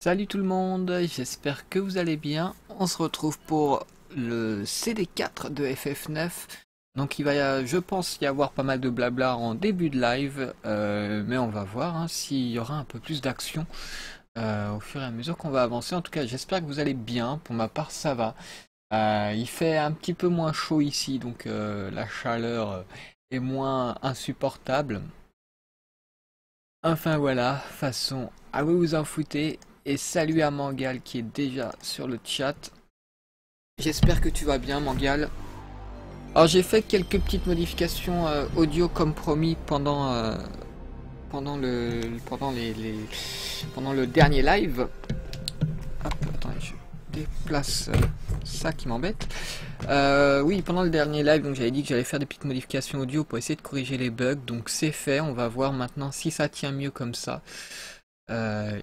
Salut tout le monde, j'espère que vous allez bien. On se retrouve pour le CD4 de FF9. Donc il va, je pense, y avoir pas mal de blabla en début de live, mais on va voir hein, s'il y aura un peu plus d'action au fur et à mesure qu'on va avancer. En tout cas, j'espère que vous allez bien. Pour ma part, ça va. Il fait un petit peu moins chaud ici, donc la chaleur est moins insupportable. Enfin voilà, façon à vous vous en foutez. Et salut à Mangal qui est déjà sur le chat. J'espère que tu vas bien Mangal. Alors j'ai fait quelques petites modifications audio comme promis pendant le dernier live. Hop, attendez, je déplace ça qui m'embête. Oui, pendant le dernier live, donc j'avais dit que j'allais faire des petites modifications audio pour essayer de corriger les bugs. Donc c'est fait, on va voir maintenant si ça tient mieux comme ça.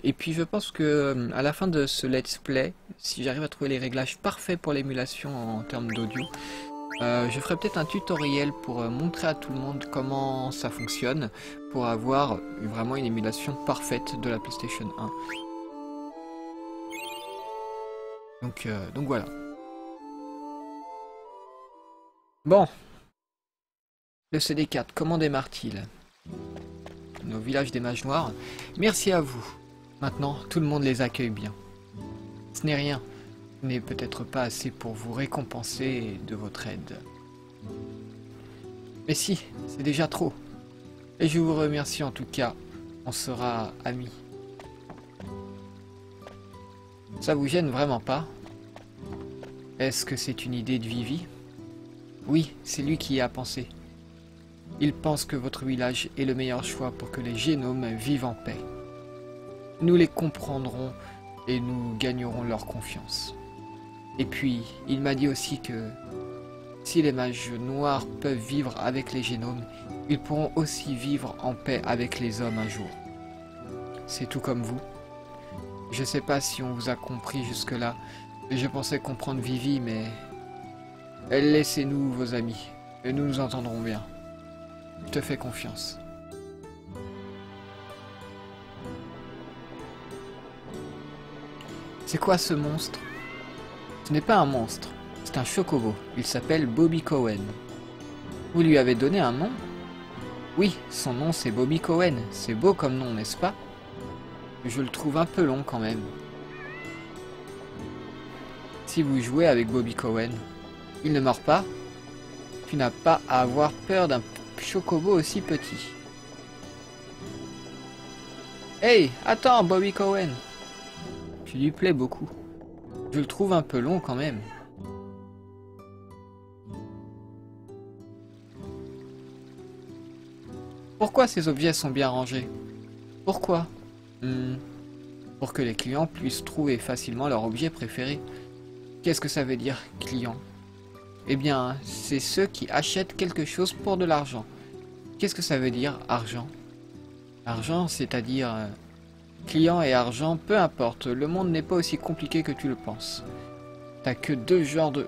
Et puis je pense que à la fin de ce let's play, si j'arrive à trouver les réglages parfaits pour l'émulation en termes d'audio, je ferai peut-être un tutoriel pour montrer à tout le monde comment ça fonctionne, pour avoir vraiment une émulation parfaite de la PlayStation 1. Donc voilà. Bon, le CD4, comment démarre-t-il? Nos villages des mages noirs. Merci à vous. Maintenant, tout le monde les accueille bien. Ce n'est rien. Ce n'est peut-être pas assez pour vous récompenser de votre aide. Mais si, c'est déjà trop. Et je vous remercie en tout cas. On sera amis. Ça vous gêne vraiment pas? Est-ce que c'est une idée de Vivi? Oui, c'est lui qui y a pensé. Il pense que votre village est le meilleur choix pour que les génomes vivent en paix. Nous les comprendrons et nous gagnerons leur confiance. Et puis, il m'a dit aussi que si les mages noirs peuvent vivre avec les génomes, ils pourront aussi vivre en paix avec les hommes un jour. C'est tout comme vous. Je sais pas si on vous a compris jusque-là. Je pensais comprendre Vivi, mais... Laissez-nous vos amis, et nous nous entendrons bien. Je te fais confiance. C'est quoi ce monstre? Ce n'est pas un monstre, c'est un chocobo. Il s'appelle Bobby Cohen. Vous lui avez donné un nom? Oui, son nom c'est Bobby Cohen. C'est beau comme nom, n'est-ce pas? Je le trouve un peu long quand même. Si vous jouez avec Bobby Cohen, il ne mord pas? Tu n'as pas à avoir peur d'un chocobo aussi petit. Hey, attends, Bobby Cohen! Tu lui plais beaucoup. Je le trouve un peu long quand même. Pourquoi ces objets sont bien rangés? Pourquoi? Pour que les clients puissent trouver facilement leur objet préféré. Qu'est-ce que ça veut dire, client? Eh bien, c'est ceux qui achètent quelque chose pour de l'argent. Qu'est-ce que ça veut dire, argent? Argent, c'est-à-dire... client et argent, peu importe, le monde n'est pas aussi compliqué que tu le penses. T'as que deux genres de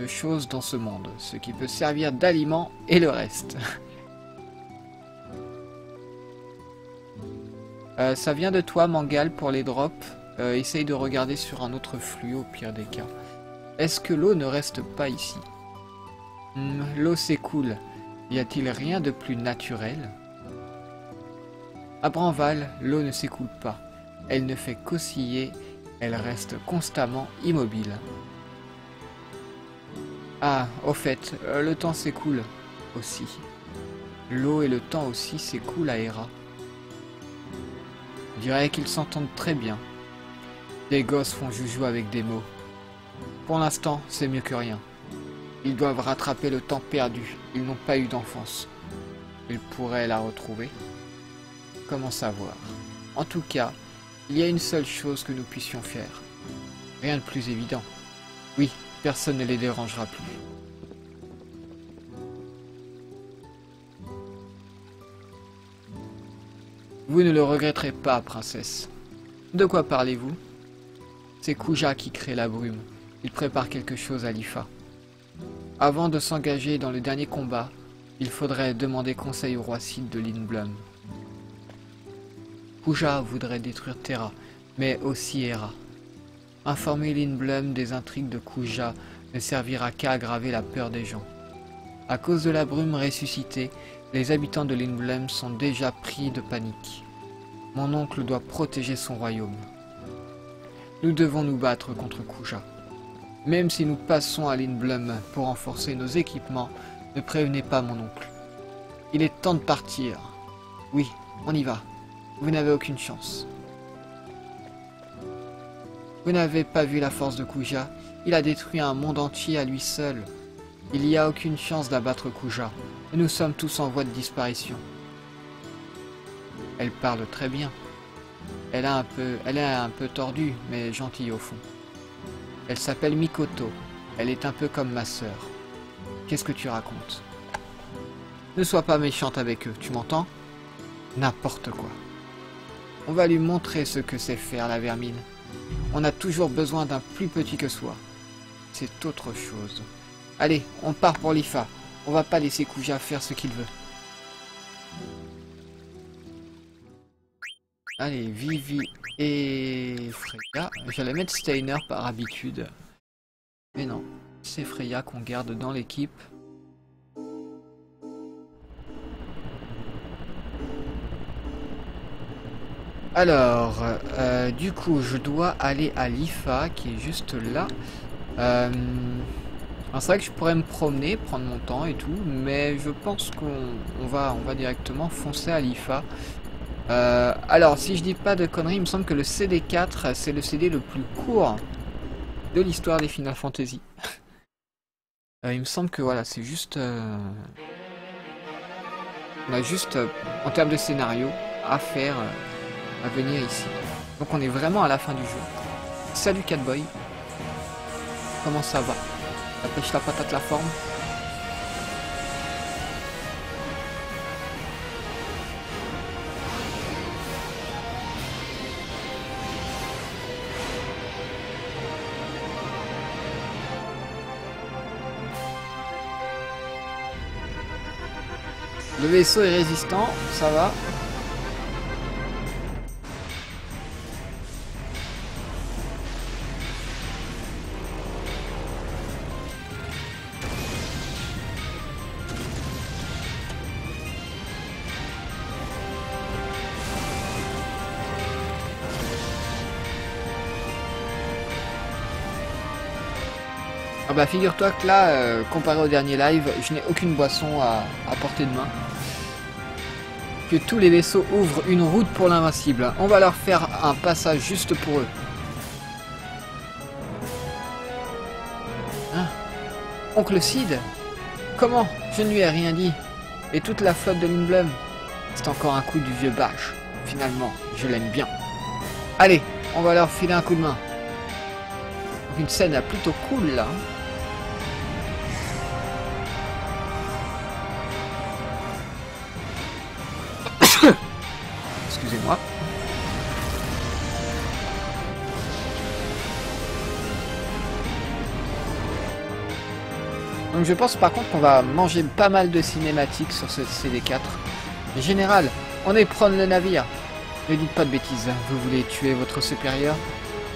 choses dans ce monde, ce qui peut servir d'aliment et le reste. Ça vient de toi, Mangal, pour les drops. Essaye de regarder sur un autre flux, au pire des cas. Est-ce que l'eau ne reste pas ici? L'eau s'écoule. Y a-t-il rien de plus naturel? À Branval, l'eau ne s'écoule pas. Elle ne fait qu'osciller, elle reste constamment immobile. Ah, au fait, le temps s'écoule aussi. L'eau et le temps aussi s'écoulent à Hera. Je dirais qu'ils s'entendent très bien. Les gosses font joujou avec des mots. Pour l'instant, c'est mieux que rien. Ils doivent rattraper le temps perdu. Ils n'ont pas eu d'enfance. Ils pourraient la retrouver. Comment savoir? En tout cas, il y a une seule chose que nous puissions faire. Rien de plus évident. Oui, personne ne les dérangera plus. Vous ne le regretterez pas, princesse. De quoi parlez-vous? C'est Kuja qui crée la brume. Il prépare quelque chose à l'Ifa. Avant de s'engager dans le dernier combat, il faudrait demander conseil au roi Cid de Lindblum. Kuja voudrait détruire Terra, mais aussi Hera. Informer Lindblum des intrigues de Kuja ne servira qu'à aggraver la peur des gens. À cause de la brume ressuscitée, les habitants de Lindblum sont déjà pris de panique. Mon oncle doit protéger son royaume. Nous devons nous battre contre Kuja. Même si nous passons à Lindblum pour renforcer nos équipements, ne prévenez pas mon oncle. Il est temps de partir. Oui, on y va. Vous n'avez aucune chance. Vous n'avez pas vu la force de Kuja. Il a détruit un monde entier à lui seul. Il n'y a aucune chance d'abattre Kuja. Et nous sommes tous en voie de disparition. Elle parle très bien. Elle est un peu tordue, mais gentille au fond. Elle s'appelle Mikoto. Elle est un peu comme ma sœur. Qu'est-ce que tu racontes? Ne sois pas méchante avec eux, tu m'entends? N'importe quoi. On va lui montrer ce que c'est faire la vermine. On a toujours besoin d'un plus petit que soi. C'est autre chose. Allez, on part pour l'IFA. On va pas laisser Kuja faire ce qu'il veut. Allez, Vivi et Freya. J'allais mettre Steiner par habitude. Mais non, c'est Freya qu'on garde dans l'équipe. Alors, du coup, je dois aller à l'IFA qui est juste là. C'est vrai que je pourrais me promener, prendre mon temps et tout, mais je pense qu'on va directement foncer à l'IFA. Alors, si je dis pas de conneries, il me semble que le CD4, c'est le CD le plus court de l'histoire des Final Fantasy. Il me semble que voilà, c'est juste... on a juste, en termes de scénario, à faire, à venir ici. Donc on est vraiment à la fin du jeu. Salut Catboy. Comment ça va? La pêche la patate la forme? Le vaisseau est résistant, ça va. Ah bah figure-toi que là, comparé au dernier live, je n'ai aucune boisson à portée de main. Que tous les vaisseaux ouvrent une route pour l'invincible. On va leur faire un passage juste pour eux. Hein? Oncle Sid? Comment? Je ne lui ai rien dit. Et toute la flotte de Lindblum? C'est encore un coup du vieux Bash. Finalement, je l'aime bien. Allez, on va leur filer un coup de main. Une scène plutôt cool là. Excusez-moi. Donc je pense par contre qu'on va manger pas mal de cinématiques sur ce CD4. Général, on éperonne le navire. Ne dites pas de bêtises, vous voulez tuer votre supérieur?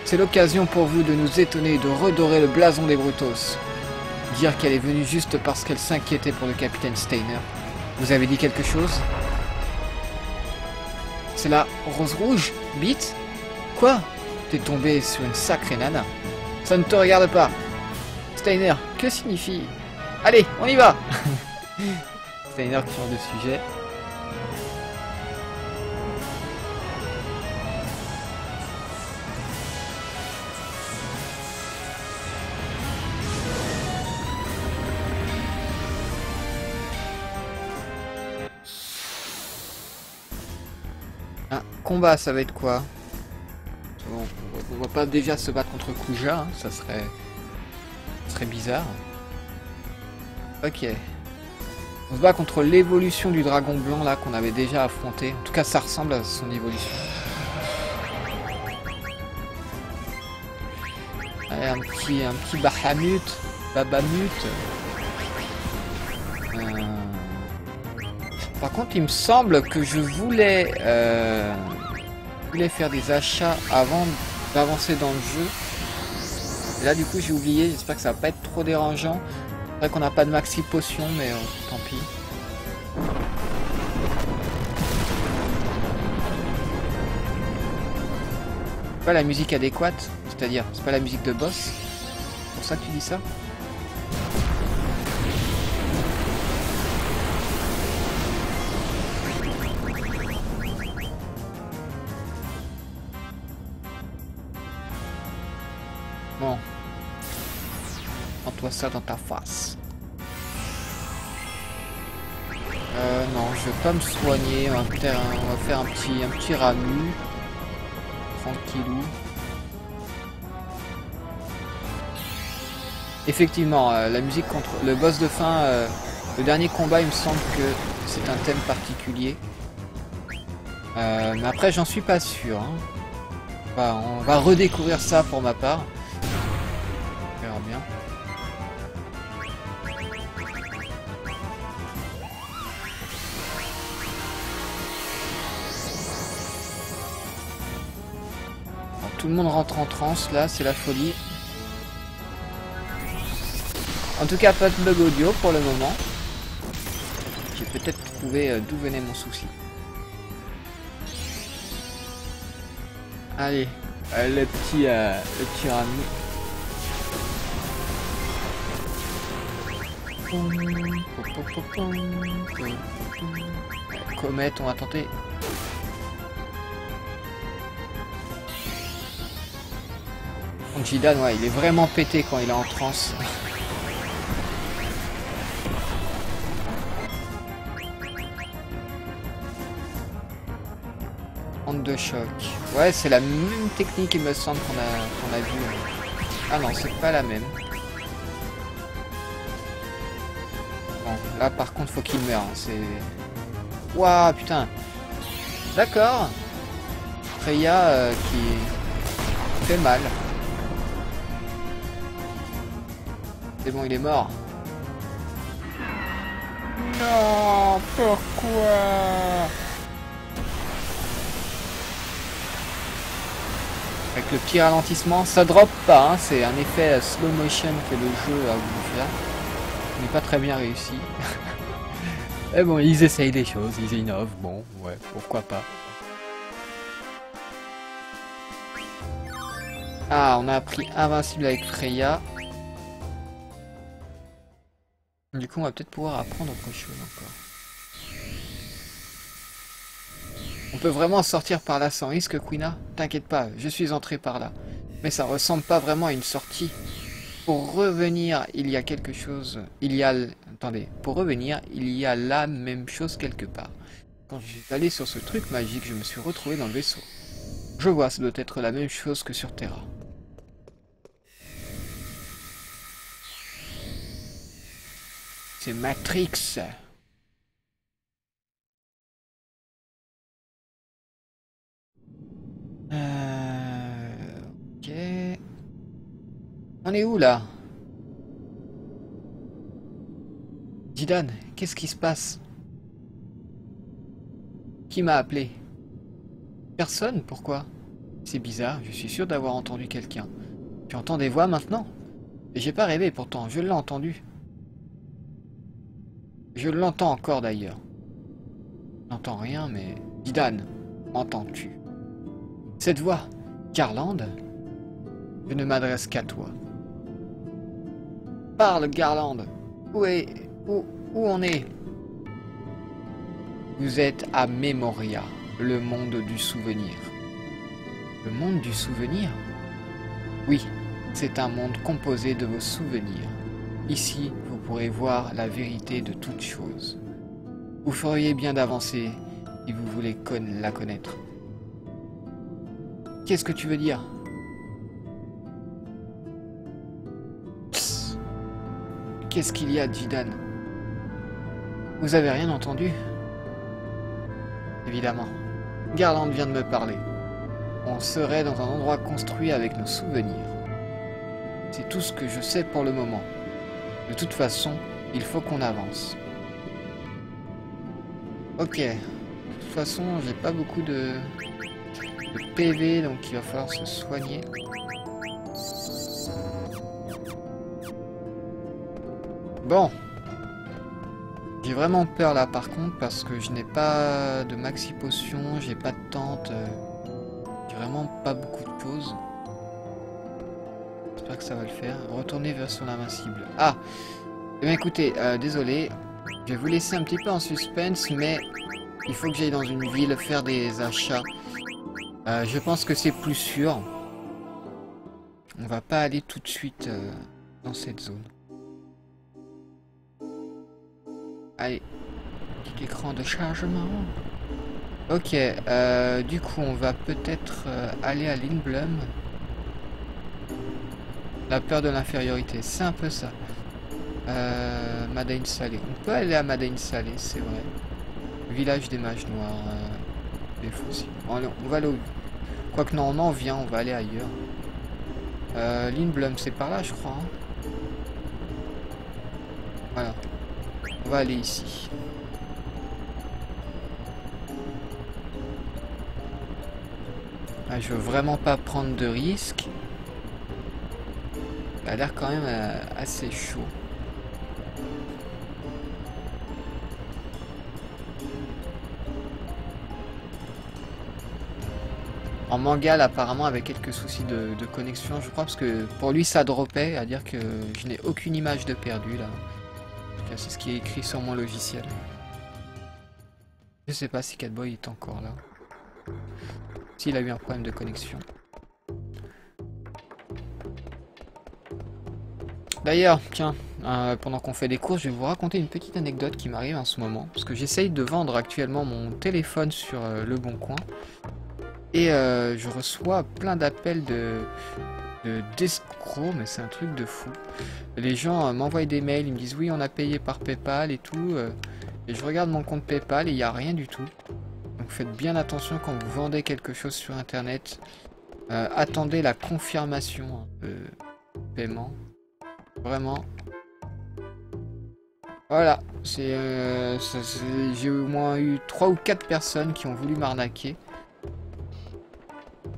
C'est l'occasion pour vous de nous étonner et de redorer le blason des Brutos. Dire qu'elle est venue juste parce qu'elle s'inquiétait pour le capitaine Steiner. Vous avez dit quelque chose? C'est la rose rouge, Beat? Quoi? T'es tombé sur une sacrée nana. Ça ne te regarde pas. Steiner, que signifie? Allez, on y va. Steiner qui change de sujet. Ah, combat, ça va être quoi? Bon, on va pas déjà se battre contre Kuja, hein, ça serait bizarre. Ok. On se bat contre l'évolution du dragon blanc là qu'on avait déjà affronté. En tout cas, ça ressemble à son évolution. Allez, un petit Bahamut. Babamut. Par contre, il me semble que je voulais voulais faire des achats avant d'avancer dans le jeu. Et là du coup j'ai oublié, j'espère que ça va pas être trop dérangeant. C'est vrai qu'on n'a pas de maxi potion mais tant pis. C'est pas la musique adéquate, c'est-à-dire c'est pas la musique de boss. C'est pour ça que tu dis ça? Bon. Prends-toi ça dans ta face. Non, je vais pas me soigner. On va faire un petit ramu. Tranquillou. Effectivement, la musique contre le boss de fin, le dernier combat, il me semble que c'est un thème particulier. Mais après, j'en suis pas sûr. Hein. On va redécouvrir ça pour ma part. On verra bien. Alors, tout le monde rentre en transe, là, c'est la folie. En tout cas, pas de bug audio pour le moment. J'ai peut-être trouvé d'où venait mon souci. Allez, le petit ramu. Comète, on va tenter. Jidan, ouais, il est vraiment pété quand il est en transe. Onde de choc. Ouais, c'est la même technique, il me semble, qu'on a vu. Ah non, c'est pas la même. Bon, là par contre, faut qu'il meure. Hein, c'est... Waouh, putain. D'accord. Freya qui fait mal. C'est bon, il est mort. Non, pourquoi? Avec le petit ralentissement, ça drop pas, hein, c'est un effet slow motion que le jeu a voulu faire. Il n'est pas très bien réussi. Mais bon, ils essayent des choses, ils innovent, bon, ouais, pourquoi pas. Ah, on a appris invincible avec Freya. Du coup, on va peut-être pouvoir apprendre autre chose encore. On peut vraiment sortir par là sans risque, Quina? T'inquiète pas, je suis entré par là. Mais ça ressemble pas vraiment à une sortie. Pour revenir, il y a quelque chose... Attendez, pour revenir, il y a la même chose quelque part. Quand je suis allé sur ce truc magique, je me suis retrouvé dans le vaisseau. Je vois, ça doit être la même chose que sur Terra. C'est Matrix. Ok. On est où là? Jidan, qu'est-ce qui se passe? Qui m'a appelé? Personne, pourquoi? C'est bizarre, je suis sûr d'avoir entendu quelqu'un. Tu entends des voix maintenant? Et j'ai pas rêvé pourtant, je l'ai entendu. Je l'entends encore d'ailleurs. Je n'entends rien, mais... Jidan, entends-tu? Cette voix, Garland? Je ne m'adresse qu'à toi. Parle, Garland. Où on est? Vous êtes à Memoria, le monde du souvenir. Le monde du souvenir? Oui, c'est un monde composé de vos souvenirs. Ici, vous pourrez voir la vérité de toute chose. Vous feriez bien d'avancer si vous voulez la connaître. Qu'est-ce que tu veux dire? Qu'est-ce qu'il y a, Jidan? Vous avez rien entendu? Évidemment. Garland vient de me parler. On serait dans un endroit construit avec nos souvenirs. C'est tout ce que je sais pour le moment. De toute façon, il faut qu'on avance. Ok. De toute façon, j'ai pas beaucoup de de PV, donc il va falloir se soigner. Bon. J'ai vraiment peur là par contre parce que je n'ai pas de maxi potion, j'ai pas de tente, j'ai vraiment pas beaucoup de choses. J'espère que ça va le faire. Retourner vers son invincible. Ah, eh bien écoutez, désolé, je vais vous laisser un petit peu en suspense, mais il faut que j'aille dans une ville faire des achats. Je pense que c'est plus sûr. On va pas aller tout de suite dans cette zone. Allez, petit écran de chargement. Ok, du coup on va peut-être aller à Lindblum. La peur de l'infériorité, c'est un peu ça. Madain Salé. On peut aller à Madain Salé, c'est vrai. Village des mages noirs. Des faux. On va aller au... Quoique non, on en vient, on va aller ailleurs. Lindblum, c'est par là, je crois. Hein. Voilà. On va aller ici. Ah, je veux vraiment pas prendre de risques. Ça a l'air quand même assez chaud. En Mangal apparemment avec quelques soucis de connexion, je crois, parce que pour lui ça droppait, à dire que je n'ai aucune image de perdu là. C'est ce qui est écrit sur mon logiciel. Je sais pas si Catboy est encore là. S'il a eu un problème de connexion. D'ailleurs, tiens, pendant qu'on fait des courses, je vais vous raconter une petite anecdote qui m'arrive en ce moment. Parce que j'essaye de vendre actuellement mon téléphone sur Le Bon Coin. Et je reçois plein d'appels d'escrocs, mais c'est un truc de fou. Les gens m'envoient des mails, ils me disent oui on a payé par PayPal et tout. Et je regarde mon compte PayPal et il n'y a rien du tout. Donc faites bien attention quand vous vendez quelque chose sur internet. Attendez la confirmation de paiement. Vraiment. Voilà. J'ai au moins eu 3 ou 4 personnes qui ont voulu m'arnaquer.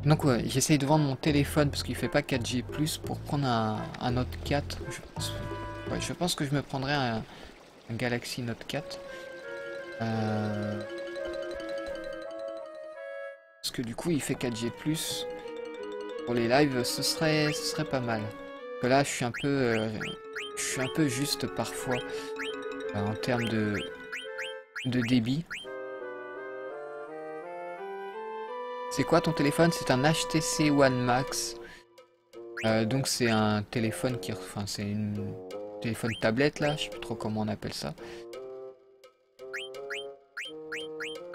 Donc ouais, j'essaye de vendre mon téléphone parce qu'il fait pas 4G+, pour prendre un Note 4. Je pense que je me prendrai un Galaxy Note 4. Parce que du coup il fait 4G+. Pour les lives, ce serait pas mal. Parce que là je suis un peu juste parfois en termes de débit. C'est quoi ton téléphone? C'est un HTC One Max. Donc c'est un téléphone qui... Enfin c'est une téléphone tablette là, je sais plus trop comment on appelle ça.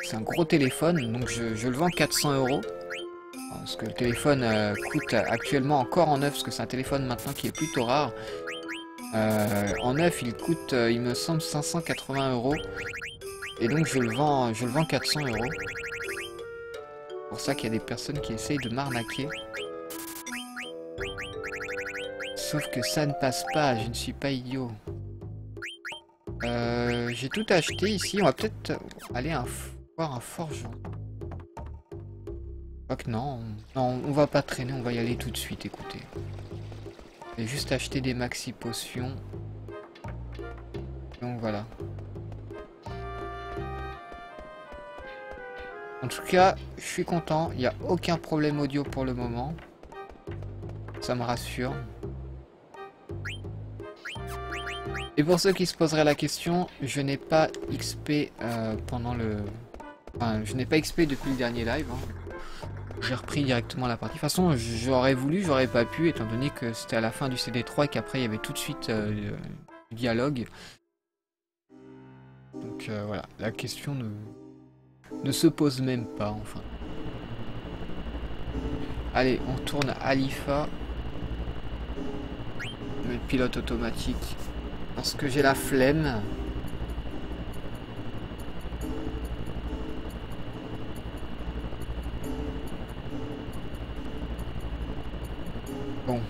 C'est un gros téléphone, donc je le vends 400 €. Parce que le téléphone coûte actuellement encore en neuf, parce que c'est un téléphone maintenant qui est plutôt rare. En neuf il coûte, il me semble, 580 €. Et donc je le vends 400 €. C'est pour ça qu'il y a des personnes qui essayent de m'arnaquer. Sauf que ça ne passe pas, je ne suis pas idiot. J'ai tout acheté ici, on va peut-être aller voir un forgeron. Je crois que non, on va pas traîner, on va y aller tout de suite, écoutez. Je vais juste acheter des maxi potions. Donc voilà. En tout cas, je suis content, il n'y a aucun problème audio pour le moment. Ça me rassure. Et pour ceux qui se poseraient la question, je n'ai pas XP pendant le... Enfin, je n'ai pas XP depuis le dernier live. Hein. J'ai repris directement la partie. De toute façon, j'aurais voulu, j'aurais pas pu, étant donné que c'était à la fin du CD3 et qu'après il y avait tout de suite du dialogue. Donc voilà, la question ne se pose même pas, enfin. Allez, on tourne à Alifa. Le pilote automatique. Parce que j'ai la flemme. Bon.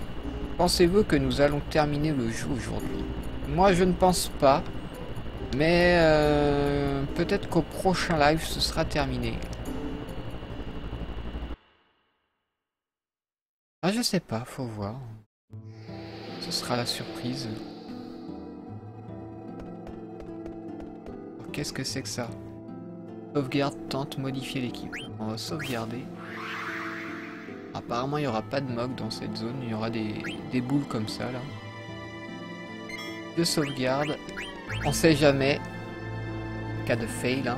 Pensez-vous que nous allons terminer le jeu aujourd'hui? Moi, je ne pense pas. Mais peut-être qu'au prochain live, ce sera terminé. Ah, je sais pas, faut voir. Ce sera la surprise. Qu'est-ce que c'est que ça? Sauvegarde, tente, modifier l'équipe. On va sauvegarder. Apparemment, il n'y aura pas de mog dans cette zone. Il y aura des boules comme ça, là. De sauvegarde. On sait jamais. Cas de fail, hein.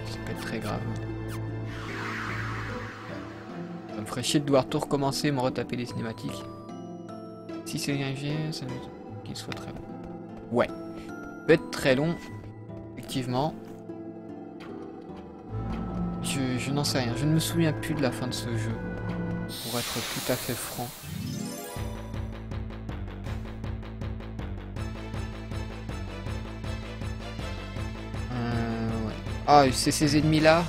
Ça peut être très grave. Ça me ferait chier de devoir tout recommencer et me retaper les cinématiques. Si c'est un G, ça veut dire qu'il soit très long. Ouais. Ça peut être très long. Effectivement. Je n'en sais rien. Je ne me souviens plus de la fin de ce jeu. Pour être tout à fait franc. Ouais. Ah, c'est ces ennemis-là.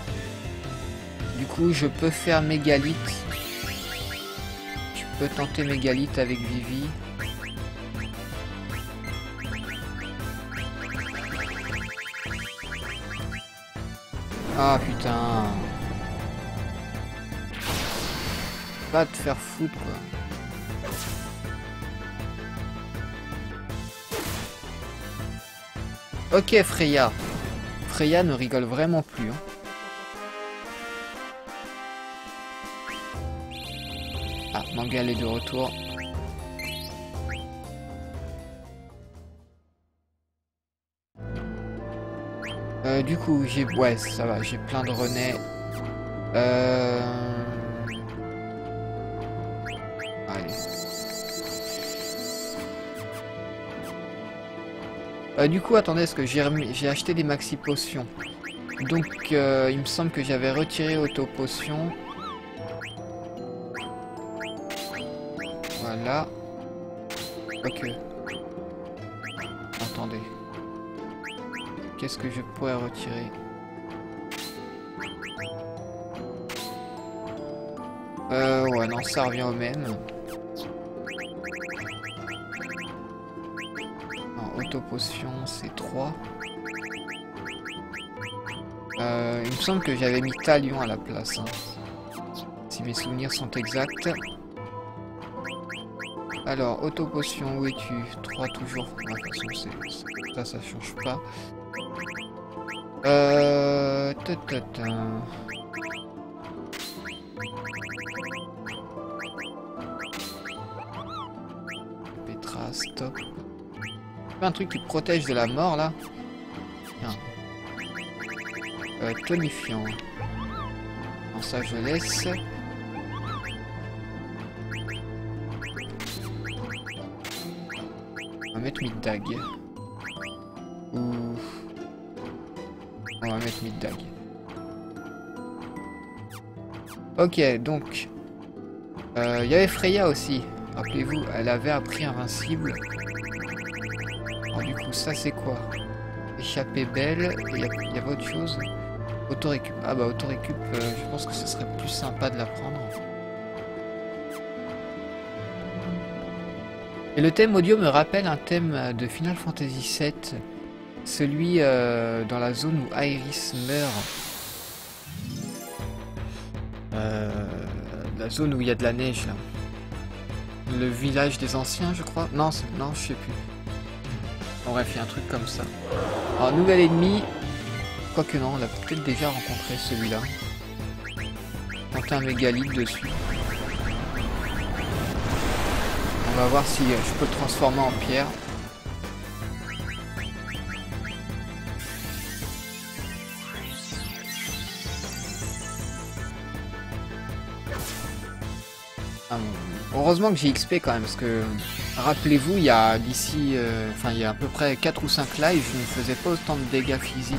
Du coup, je peux faire mégalith. Je peux tenter mégalith avec Vivi. Ah putain. Va te faire foutre quoi. Ok Freya. Freya ne rigole vraiment plus. Hein. Ah, Mangal est de retour. Du coup, j'ai... Ouais, ça va, j'ai plein de renais. Allez. Du coup, attendez, est-ce que j'ai acheté des maxi potions? Donc, il me semble que j'avais retiré auto potion. Voilà. Ok. Attendez. Qu'est-ce que je pourrais retirer? Ouais, non, ça revient au même. Auto-potion, c'est 3. Il me semble que j'avais mis Talion à la place. Hein. Si mes souvenirs sont exacts. Alors, auto-potion, où es-tu? 3 toujours. De toute façon, ça change pas. Petra, stop. Un truc qui protège de la mort là. Tiens. Tonifiant. Non, ça je laisse. On va mettre mid-dag. Ou... On va mettre mid-dag. Ok, donc... Il y avait Freya aussi. Rappelez-vous, elle avait appris invincible. Alors du coup, ça c'est quoi? Échappée belle. Et il y avait autre chose. Auto-récup. Ah bah auto-récup, je pense que ce serait plus sympa de la prendre. Et le thème audio me rappelle un thème de Final Fantasy VII. Celui dans la zone où Aeris meurt. La zone où il y a de la neige là. Le village des anciens je crois. Non, non je sais plus. Bref, il y a un truc comme ça. Alors nouvel ennemi. Quoique non, on a peut-être déjà rencontré celui-là. Tenter un mégalith dessus. On va voir si je peux le transformer en pierre. Heureusement que j'ai XP quand même, parce que rappelez-vous, il y a d'ici, enfin il y a à peu près 4 ou 5 lives, je ne faisais pas autant de dégâts physiques.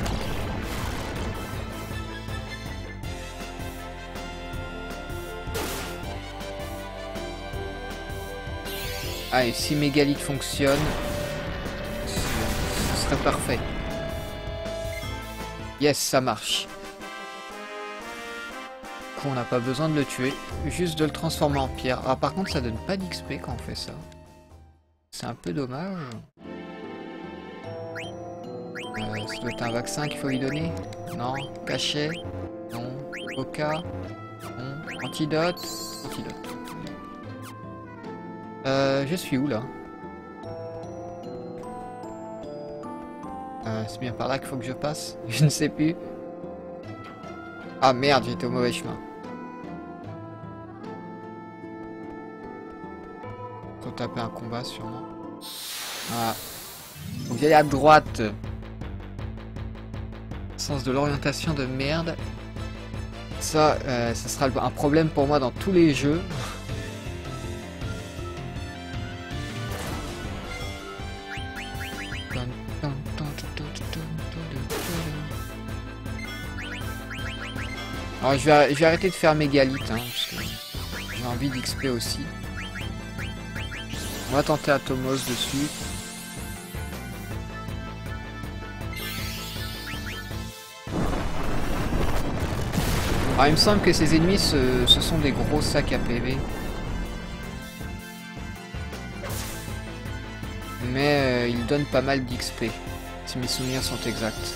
Ah, et si mégalith fonctionne, ce serait parfait. Yes, ça marche. On n'a pas besoin de le tuer, juste de le transformer en pierre. Ah, par contre, ça donne pas d'XP quand on fait ça. C'est un peu dommage. Ça doit être un vaccin qu'il faut lui donner. Non. Cachet. Non. Coca. Non. Antidote. Antidote. Je suis où là? C'est bien par là qu'il faut que je passe? Je ne sais plus. Ah merde, j'étais au mauvais chemin. Faut taper un combat sûrement. Voilà. Faut que j'aille à droite. Sens de l'orientation de merde. Ça sera un problème pour moi dans tous les jeux. Alors je vais arrêter de faire mégalithe, hein, parce que j'ai envie d'XP aussi. On va tenter Atomos dessus. Alors il me semble que ces ennemis ce sont des gros sacs à PV. Mais ils donnent pas mal d'XP, si mes souvenirs sont exacts.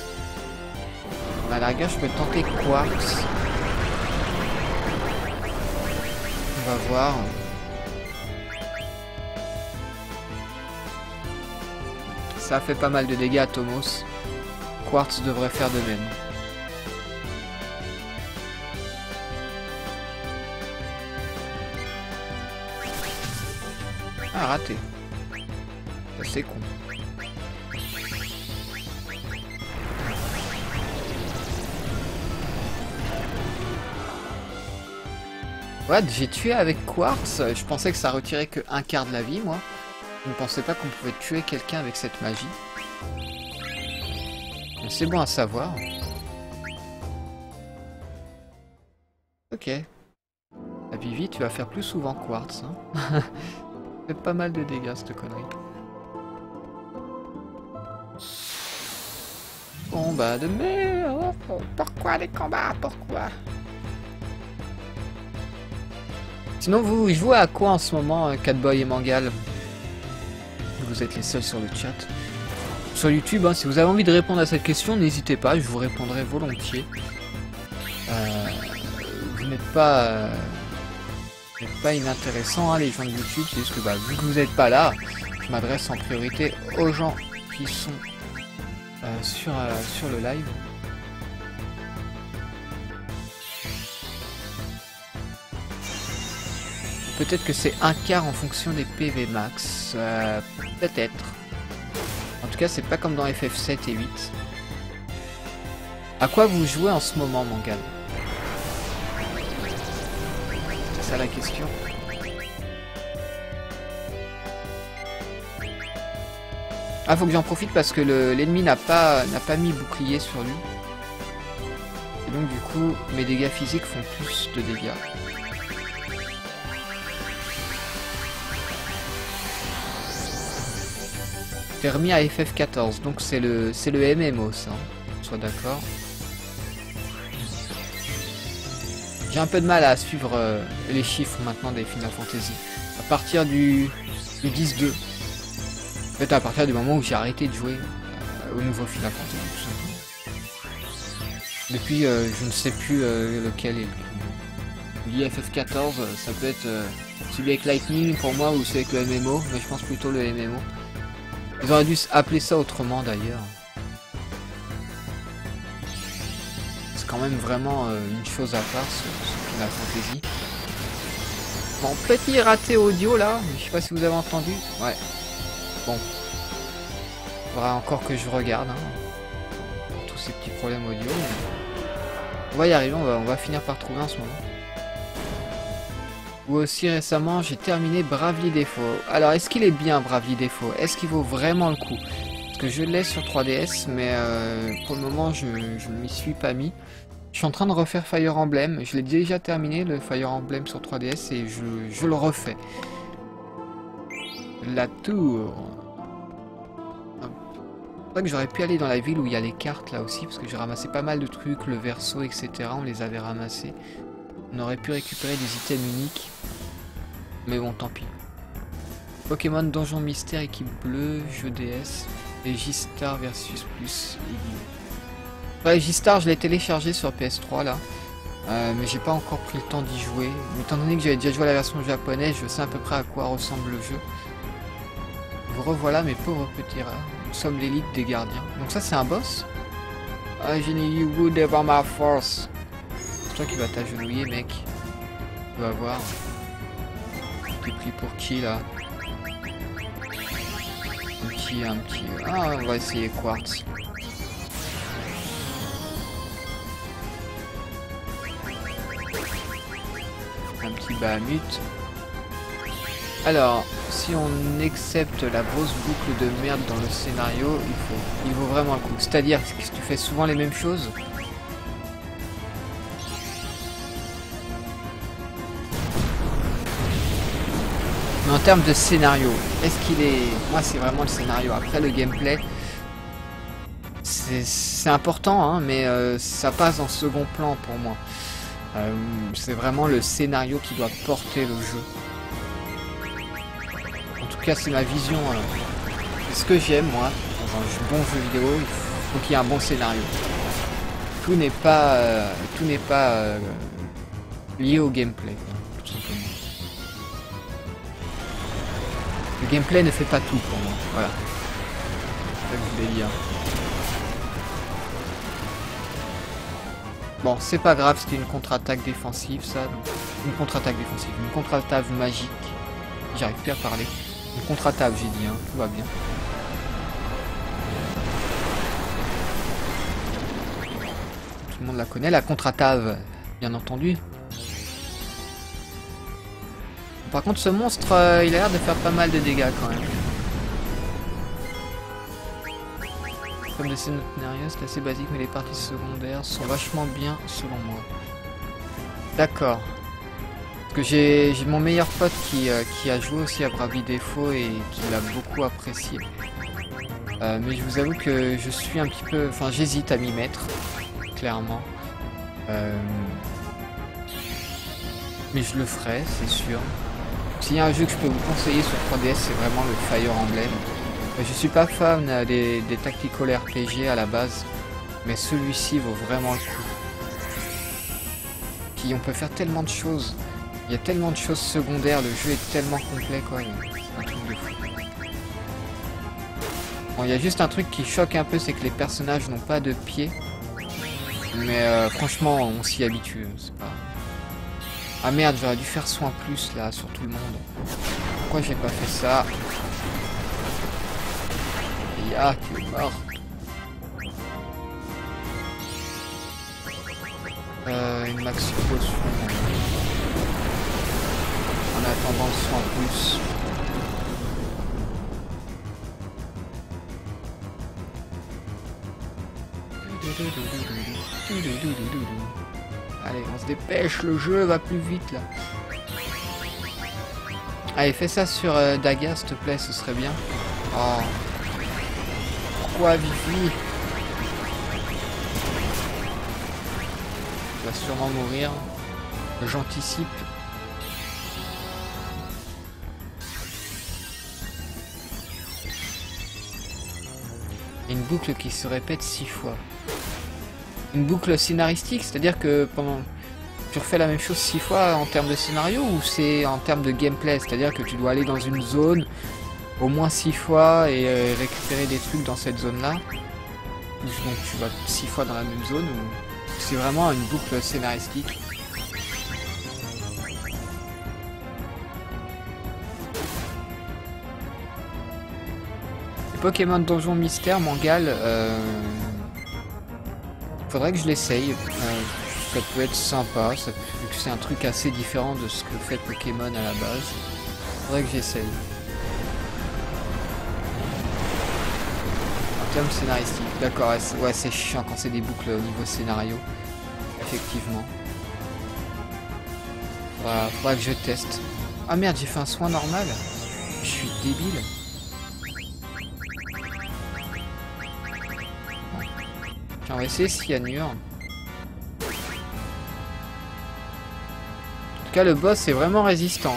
À la rigueur je peux tenter Quartz. On va voir. Ça fait pas mal de dégâts à Tomos. Quartz devrait faire de même. Ah, raté. C'est con. Ouais, j'ai tué avec Quartz. Je pensais que ça retirait que un quart de la vie, moi. Je ne pensais pas qu'on pouvait tuer quelqu'un avec cette magie. C'est bon à savoir. Ok. La Vivi, tu vas faire plus souvent Quartz. Hein. Fait pas mal de dégâts, cette connerie. Combat de merde. Pourquoi les combats? Pourquoi? Sinon, vous jouez à quoi en ce moment, Catboy et Mangal? Vous êtes les seuls sur le chat. Sur YouTube, hein, si vous avez envie de répondre à cette question, n'hésitez pas, je vous répondrai volontiers. Vous n'êtes pas inintéressant, hein, les gens de YouTube, c'est juste que vu que vous n'êtes pas là, je m'adresse en priorité aux gens qui sont sur le live. Peut-être que c'est un quart en fonction des PV max. Peut-être. En tout cas, c'est pas comme dans FF7 et 8. À quoi vous jouez en ce moment, Mangal? C'est ça la question. Ah, faut que j'en profite parce que l'ennemi n'a pas mis bouclier sur lui. Et donc du coup, mes dégâts physiques font plus de dégâts. C'est remis à FF14, donc c'est le MMO ça, on soit d'accord. J'ai un peu de mal à suivre les chiffres maintenant des Final Fantasy. À partir du 10-2. En fait, à partir du moment où j'ai arrêté de jouer au nouveau Final Fantasy, tout simplement. Depuis, je ne sais plus lequel est le FF14, ça peut être celui avec Lightning pour moi ou celui avec le MMO, mais je pense plutôt le MMO. Ils auraient dû appeler ça autrement d'ailleurs. C'est quand même vraiment une chose à part ce Final Fantasy. Bon, petit raté audio là, je sais pas si vous avez entendu. Ouais. Bon. Il faudra encore que je regarde. Hein, pour tous ces petits problèmes audio. On va y arriver, on va finir par trouver en ce moment. Ou aussi récemment, j'ai terminé Bravely Default. Alors, est-ce qu'il est bien Bravely Default? Est-ce qu'il vaut vraiment le coup? Parce que je l'ai sur 3DS, mais pour le moment, je ne m'y suis pas mis. Je suis en train de refaire Fire Emblem. Je l'ai déjà terminé, le Fire Emblem sur 3DS, et je le refais. La tour. C'est vrai que j'aurais pu aller dans la ville où il y a les cartes, là aussi, parce que j'ai ramassé pas mal de trucs, le verso, etc. On les avait ramassés. On aurait pu récupérer des items uniques. Mais bon, tant pis. Pokémon Donjon Mystère, équipe bleue, jeu DS. Et J-Star versus plus. Ouais, J-Star, je l'ai téléchargé sur PS3 là. Mais j'ai pas encore pris le temps d'y jouer. Mais étant donné que j'avais déjà joué à la version japonaise, je sais à peu près à quoi ressemble le jeu. Vous revoilà mes pauvres petits rats. Nous sommes l'élite des gardiens. Donc ça c'est un boss. Ah, j'ai mis you good devant ma force. C'est toi qui vas t'agenouiller, mec. Tu vas voir. T'es pris pour qui là? Un petit... Ah, on va essayer Quartz. Un petit Bahamut. Alors, si on accepte la grosse boucle de merde dans le scénario, il vaut vraiment le coup. C'est-à-dire que tu fais souvent les mêmes choses. Mais en termes de scénario, est-ce qu'il est... Moi, c'est vraiment le scénario. Après, le gameplay, c'est important, hein, mais ça passe en second plan pour moi. C'est vraiment le scénario qui doit porter le jeu. En tout cas, c'est ma vision. C'est ce que j'aime, moi, dans un bon jeu vidéo. Il faut qu'il y ait un bon scénario. Tout n'est pas lié au gameplay, tout simplement. Le gameplay ne fait pas tout pour moi. Voilà. C'est ça que je voulais dire. Bon, c'est pas grave, c'était une contre-attaque défensive, ça. Donc, une contre-attaque défensive, une contre-attaque magique. J'arrive plus à parler. Une contre-attaque, j'ai dit, hein. Tout va bien. Tout le monde la connaît, la contre-attaque, bien entendu. Par contre, ce monstre, il a l'air de faire pas mal de dégâts quand même. Comme des scénarios, c'est assez basique, mais les parties secondaires sont vachement bien selon moi. D'accord. Parce que j'ai mon meilleur pote qui a joué aussi à Bravely Default et qui l'a beaucoup apprécié. Mais je vous avoue que je suis un petit peu... Enfin, j'hésite à m'y mettre, clairement. Mais je le ferai, c'est sûr. S'il y a un jeu que je peux vous conseiller sur 3DS, c'est vraiment le Fire Emblem. Je suis pas fan des tactical RPG à la base, mais celui-ci vaut vraiment le coup. Puis on peut faire tellement de choses. Il y a tellement de choses secondaires, le jeu est tellement complet quoi. C'est un truc de fou. Bon, il y a juste un truc qui choque un peu, c'est que les personnages n'ont pas de pieds. Mais franchement, on s'y habitue. C'est pas... Ah merde, j'aurais dû faire soin plus là sur tout le monde. Pourquoi j'ai pas fait ça? Ah, tu es mort. Une maxi potion. En attendant le soin plus. Allez, on se dépêche, le jeu va plus vite là. Allez, fais ça sur Daga, s'il te plaît, ce serait bien. Oh. Pourquoi Vivi? Il va sûrement mourir. J'anticipe. Une boucle qui se répète 6 fois. Une boucle scénaristique, c'est-à-dire que pendant... tu refais la même chose 6 fois en termes de scénario ou c'est en termes de gameplay, c'est-à-dire que tu dois aller dans une zone au moins 6 fois et récupérer des trucs dans cette zone-là. Donc tu vas 6 fois dans la même zone ou c'est vraiment une boucle scénaristique. Les Pokémon Donjon Mystère m'engale. Faudrait que je l'essaye. Ça peut être sympa, vu que c'est un truc assez différent de ce que fait Pokémon à la base. Faudrait que j'essaye. En termes scénaristiques, d'accord, ouais c'est chiant quand c'est des boucles au niveau scénario. Effectivement. Faudra que je teste. Ah merde, j'ai fait un soin normal. Je suis débile. Tiens, on va essayer cyanure. En tout cas, le boss est vraiment résistant.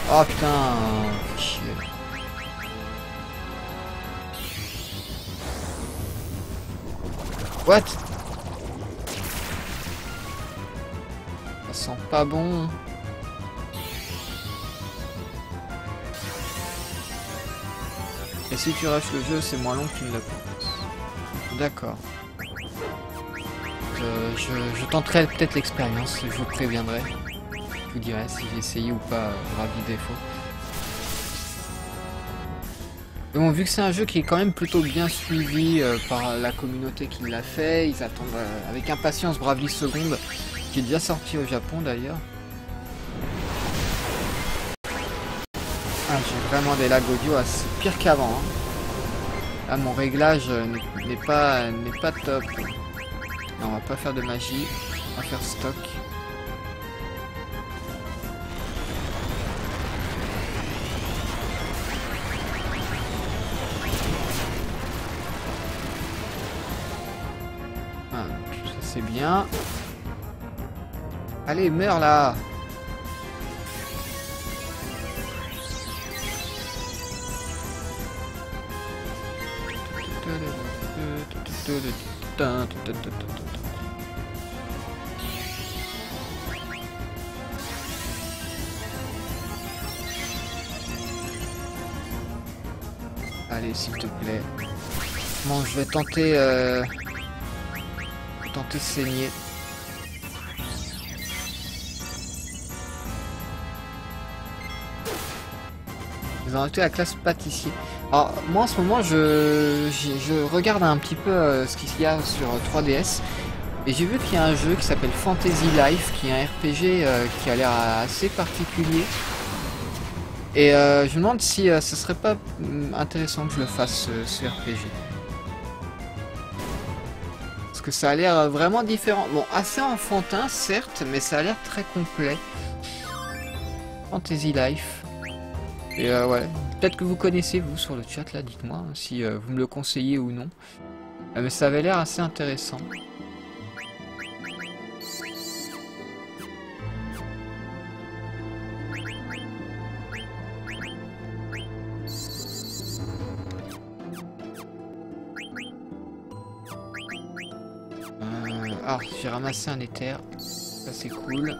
Oh putain, chier. What? Ça sent pas bon. Et si tu rushes le jeu, c'est moins long que tu ne le penses. D'accord. Je tenterai peut-être l'expérience, je vous préviendrai. Je vous dirai si j'ai essayé ou pas Bravely Default. Et bon, vu que c'est un jeu qui est quand même plutôt bien suivi par la communauté qui l'a fait, ils attendent avec impatience Bravely Second, qui est déjà sorti au Japon d'ailleurs. Ah, j'ai vraiment des lags audio assez pire qu'avant. Hein. Là, mon réglage n'est pas top. Non, on va pas faire de magie, on va faire stock. Ah, ça c'est bien. Allez, meurs là! Allez, s'il te plaît. Bon, je vais tenter saigner. Ils ont ajouté la classe pâtissier. Alors, moi en ce moment, je regarde un petit peu ce qu'il y a sur 3DS. Et j'ai vu qu'il y a un jeu qui s'appelle Fantasy Life, qui est un RPG qui a l'air assez particulier. Et je me demande si ce serait pas intéressant que je le fasse, ce RPG. Parce que ça a l'air vraiment différent. Bon, assez enfantin, certes, mais ça a l'air très complet. Fantasy Life. Et ouais, peut-être que vous connaissez, vous, sur le chat, là, dites-moi, si vous me le conseillez ou non. Mais ça avait l'air assez intéressant. Ah, j'ai ramassé un éther. Ça, c'est cool.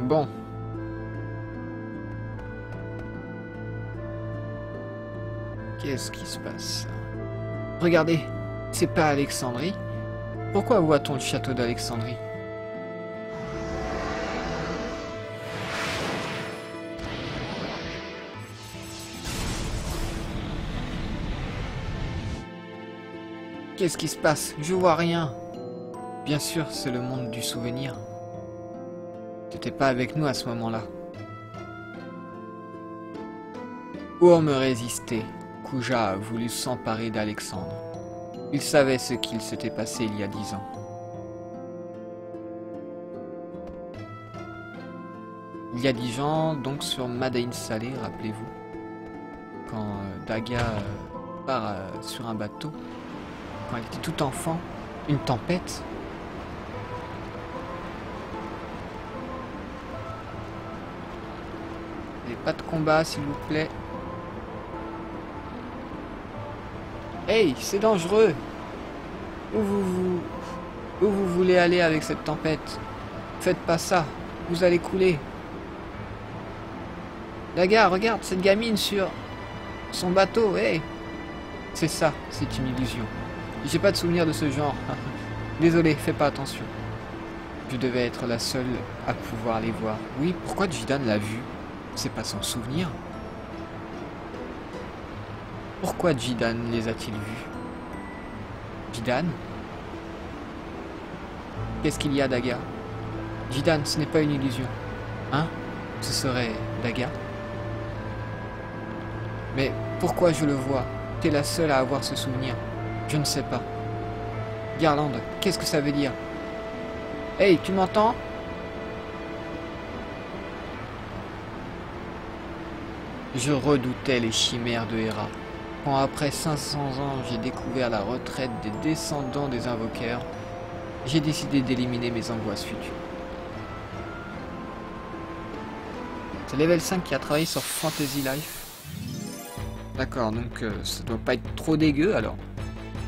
Bon. Qu'est-ce qui se passe? Regardez, c'est pas Alexandrie. Pourquoi voit-on le château d'Alexandrie? Qu'est-ce qui se passe? Je vois rien. Bien sûr, c'est le monde du souvenir. T'étais pas avec nous à ce moment-là. Pour me résister, Kuja a voulu s'emparer d'Alexandre. Il savait ce qu'il s'était passé il y a 10 ans. Il y a 10 ans, donc sur Madain Salé, rappelez-vous, quand Daga part sur un bateau, quand elle était tout enfant, une tempête. Et pas de combat, s'il vous plaît. Hey, c'est dangereux. Où vous voulez aller avec cette tempête? Faites pas ça, vous allez couler. Daga, regarde cette gamine sur son bateau, hey. C'est ça, c'est une illusion. J'ai pas de souvenir de ce genre. Désolé, fais pas attention. Je devais être la seule à pouvoir les voir. Oui, pourquoi Jidan l'a vu? C'est pas son souvenir. Pourquoi Jidan les a-t-il vus? Jidan? Qu'est-ce qu'il y a, Daga? Jidan, ce n'est pas une illusion. Hein? Ce serait Daga? Mais pourquoi je le vois? T'es la seule à avoir ce souvenir. Je ne sais pas. Garland, qu'est-ce que ça veut dire? Hey, tu m'entends? Je redoutais les chimères de Hera. Quand après 500 ans, j'ai découvert la retraite des descendants des invoqueurs, j'ai décidé d'éliminer mes angoisses futures. C'est Level 5 qui a travaillé sur Fantasy Life. D'accord, donc ça doit pas être trop dégueu alors.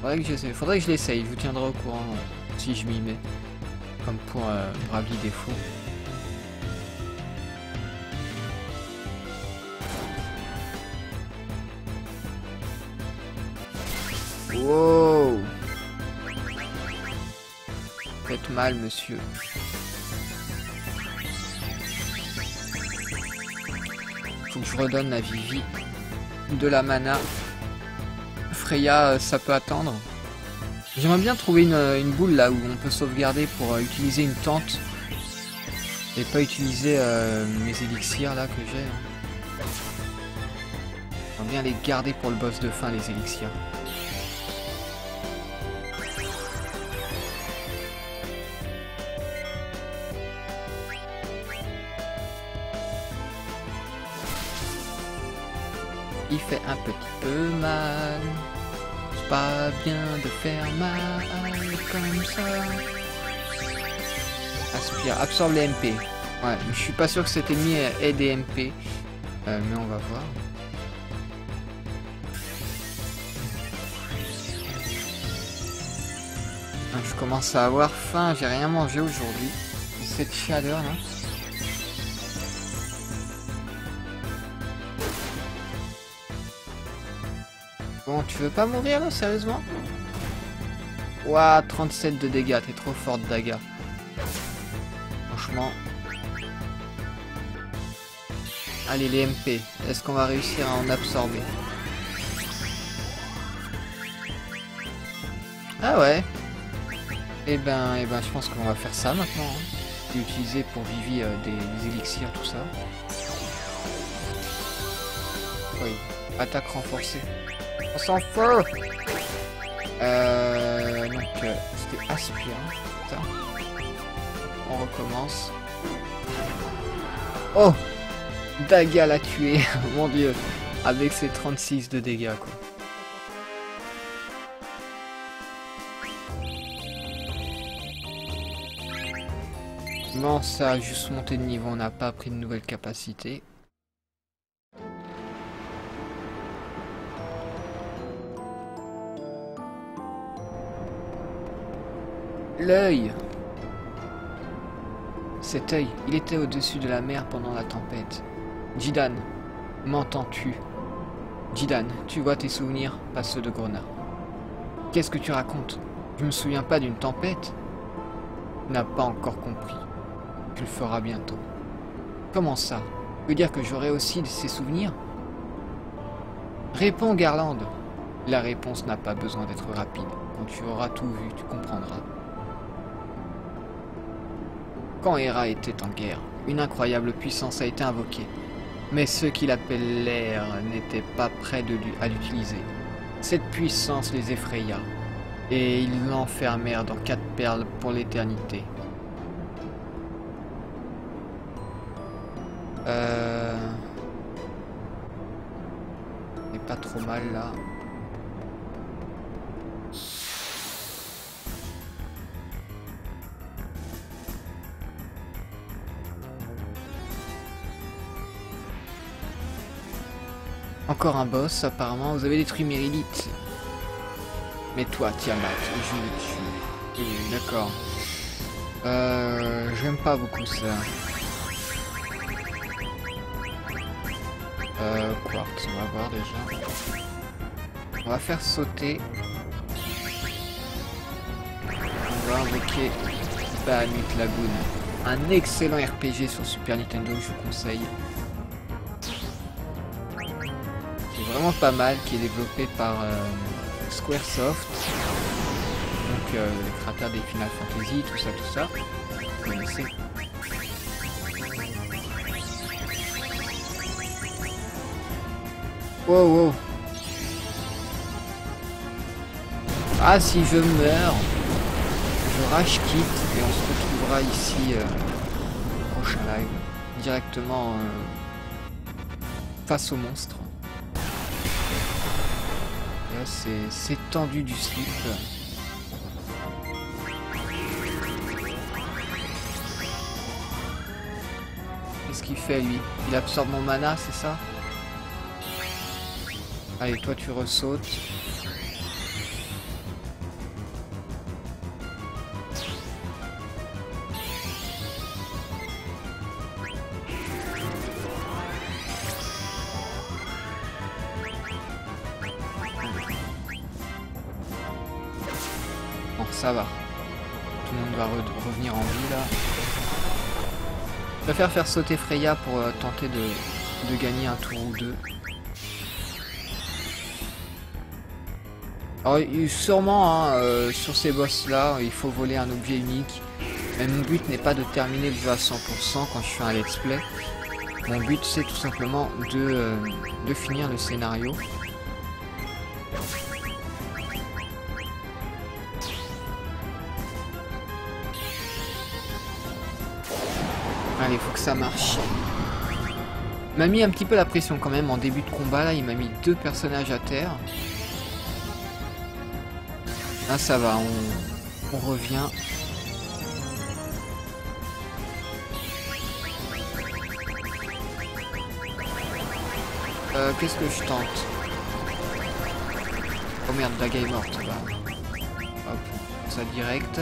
Faudrait que je l'essaye, je vous tiendrai au courant si je m'y mets. Comme pour Bravely Default. Wow! Faites mal, monsieur. Faut que je redonne à Vivi de la mana. Freya, ça peut attendre. J'aimerais bien trouver une boule là où on peut sauvegarder pour utiliser une tente. Et pas utiliser mes élixirs là que j'ai. J'aimerais bien les garder pour le boss de fin, les élixirs. Il fait un petit peu mal. C'est pas bien de faire mal comme ça. Aspire, absorbe les MP. Ouais, je suis pas sûr que cet ennemi ait des MP. Mais on va voir. Je commence à avoir faim, j'ai rien mangé aujourd'hui. Cette chaleur là. Bon, tu veux pas mourir là, sérieusement? Ouah, 37 de dégâts, t'es trop forte, Daga. Franchement. Allez, les MP, est-ce qu'on va réussir à en absorber? Ah ouais. Eh ben, je pense qu'on va faire ça maintenant. Hein. Utiliser pour Vivi des élixirs, tout ça. Oui, attaque renforcée. On s'en fout. Donc c'était Aspire. Putain. On recommence. Oh, Daga l'a tué. Mon dieu. Avec ses 36 de dégâts quoi. Non, ça a juste monté de niveau. On n'a pas pris de nouvelles capacités. L'œil. Cet œil, il était au-dessus de la mer pendant la tempête. Jidan, m'entends-tu? Jidan, tu vois tes souvenirs, pas ceux de Grona. Qu'est-ce que tu racontes? Je me souviens pas d'une tempête. Tu n'as pas encore compris. Tu le feras bientôt. Comment ça? Tu veux dire que j'aurai aussi ces souvenirs? Réponds, Garland. La réponse n'a pas besoin d'être rapide. Quand tu auras tout vu, tu comprendras. Quand Hera était en guerre, une incroyable puissance a été invoquée. Mais ceux qui l'appellèrent n'étaient pas prêts à l'utiliser. Cette puissance les effraya, et ils l'enfermèrent dans 4 perles pour l'éternité. C'est pas trop mal là. Encore un boss, apparemment. Vous avez détruit Mérylite. Mais toi, Tiamat, je le tue. D'accord. J'aime pas beaucoup ça. Quartz, on va voir déjà. On va faire sauter. On va invoquer Bahamut Lagoon. Un excellent RPG sur Super Nintendo, je vous conseille. Vraiment pas mal, qui est développé par Squaresoft, donc les créateurs des Final Fantasy, tout ça, vous connaissez. Wow, wow. Ah, si je meurs, je rage quitte et on se retrouvera ici au prochain live, directement face au monstre. C'est tendu du slip. Qu'est-ce qu'il fait lui? Il absorbe mon mana, c'est ça? Allez, toi tu ressautes. Bon, ça va. Tout le monde va revenir en vie là. Je préfère faire sauter Freya pour tenter de gagner un tour ou deux. Alors, sûrement, hein, sur ces boss là, il faut voler un objet unique. Mais mon but n'est pas de terminer le jeu à 100% quand je fais un let's play. Mon but c'est tout simplement de finir le scénario. Allez, faut que ça marche. Il m'a mis un petit peu la pression quand même en début de combat là, il m'a mis 2 personnages à terre. Là ça va, on revient. Qu'est-ce que je tente? Oh merde, Daga est morte. Bah. Hop, ça direct.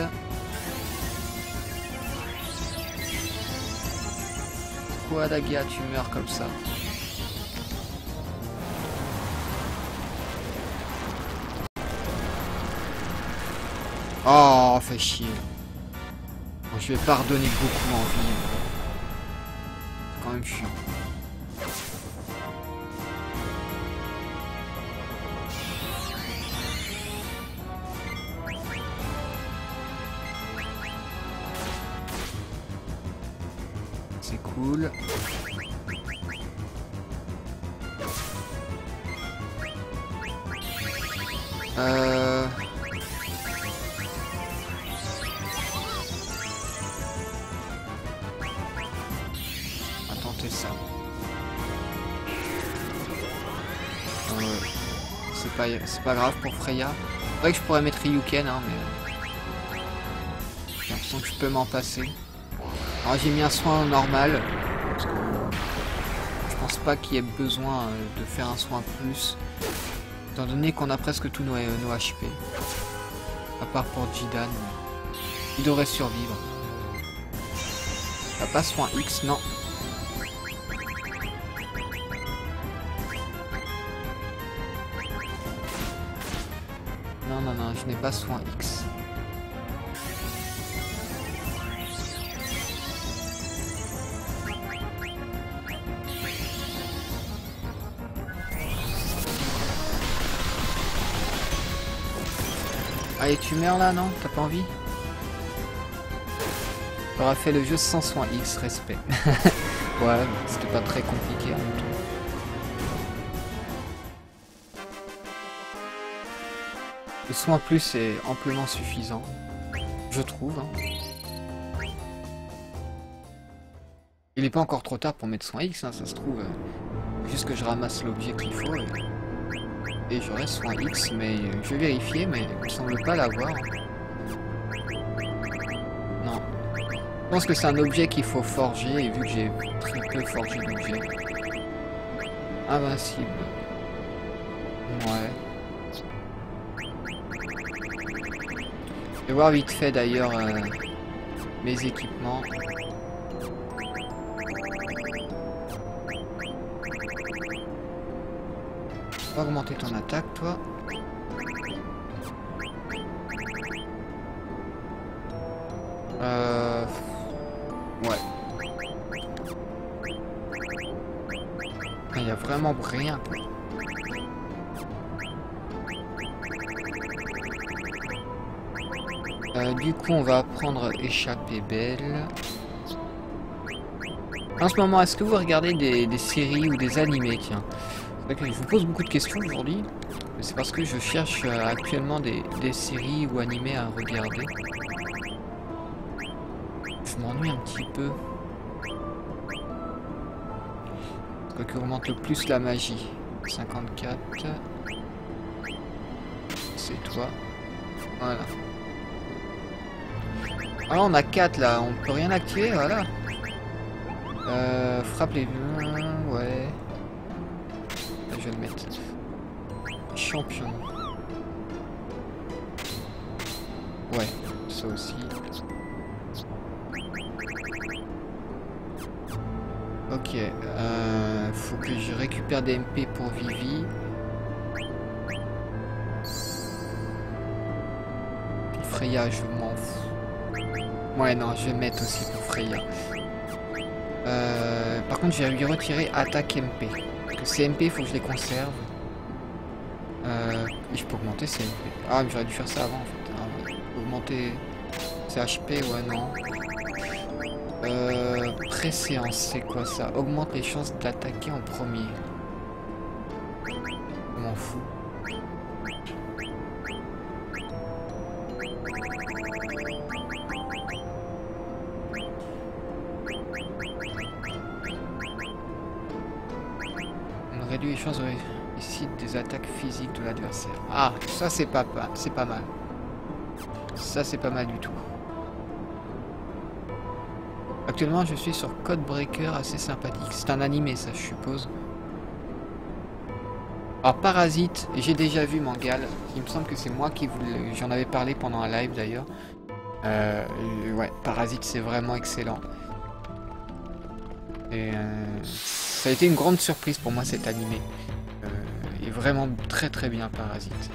Pourquoi Daga, tu meurs comme ça? Oh, fait chier. Bon, je vais pas redonner beaucoup en vie. C'est quand même chiant. C'est cool. On va tenter ça. C'est pas grave pour Freya. C'est vrai que je pourrais mettre Ryuken, hein, mais j'ai l'impression que je peux m'en passer. Alors j'ai mis un soin normal, parce que je pense pas qu'il y ait besoin de faire un soin plus, étant donné qu'on a presque tous nos HP. À part pour Jidan, il devrait survivre. Ah, pas soin X, non. Non, je n'ai pas soin X. Allez, tu meurs là, non? T'as pas envie? T'auras fait le jeu sans soin X, respect. Ouais, c'était pas très compliqué en même temps. Le soin plus est amplement suffisant, je trouve. Hein. Il n'est pas encore trop tard pour mettre soin X, hein, ça se trouve. Juste que je ramasse l'objet qu'il faut et j'aurai soin X, mais je vais vérifier, mais il me semble pas l'avoir. Non. Je pense que c'est un objet qu'il faut forger, et vu que j'ai très peu forgé d'objets. Invincible. Ouais. Je vais voir vite fait d'ailleurs mes équipements. On va augmenter ton attaque, toi. Ouais. Il y a vraiment rien, quoi. Du coup, on va prendre échappée belle. En ce moment, est-ce que vous regardez des séries ou des animés, tiens? C'est vrai que je vous pose beaucoup de questions aujourd'hui, mais c'est parce que je cherche actuellement des séries ou animés à regarder. Je m'ennuie un petit peu. Quoi qui augmente le plus la magie. 54. C'est toi. Voilà. Alors on a 4 là, on peut rien activer, voilà. Frappe les... Ouais. Je vais le mettre. champion. Ouais, ça aussi. Ok, faut que je récupère des MP pour Vivi. Puis Freya, je m'en fous. Ouais, non, je vais mettre aussi pour Freya. Par contre, je vais lui retirer attaque MP. Parce que ces MP, il faut que je les conserve. Et je peux augmenter ces MP. Ah, mais j'aurais dû faire ça avant en fait. Ah, ouais. Augmenter ses HP, ouais, non. Préséance, c'est quoi ça? Augmente les chances d'attaquer en premier. Je m'en fous. On réduit les chances de réussite des attaques physiques de l'adversaire. Ah, ça c'est pas mal. Ça c'est pas mal du tout. Actuellement, je suis sur Codebreaker, assez sympathique. C'est un animé, ça, je suppose. Alors, Parasite, j'ai déjà vu Mangal. Il me semble que c'est moi qui voulais... J'en avais parlé pendant un live, d'ailleurs. Ouais, Parasite, c'est vraiment excellent. Et ça a été une grande surprise pour moi, cet animé. Il est vraiment très très bien, Parasite.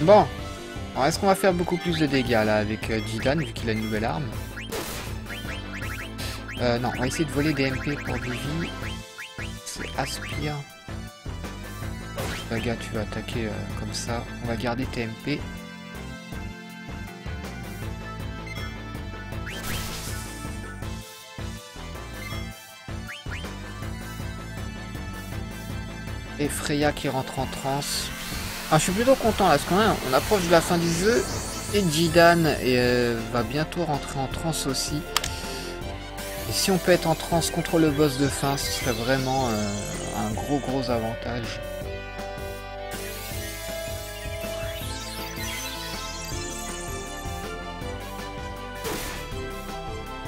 Bon, alors est-ce qu'on va faire beaucoup plus de dégâts là avec Jidan vu qu'il a une nouvelle arme? Non, on va essayer de voler des MP pour Vivi. C'est Aspire. Bah, gars, tu vas attaquer comme ça. On va garder tes MP. Et Freya qui rentre en transe. Ah, je suis plutôt content là, parce qu'on approche de la fin du jeu et Jidan va bientôt rentrer en transe aussi. Et si on peut être en transe contre le boss de fin, ce serait vraiment un gros avantage.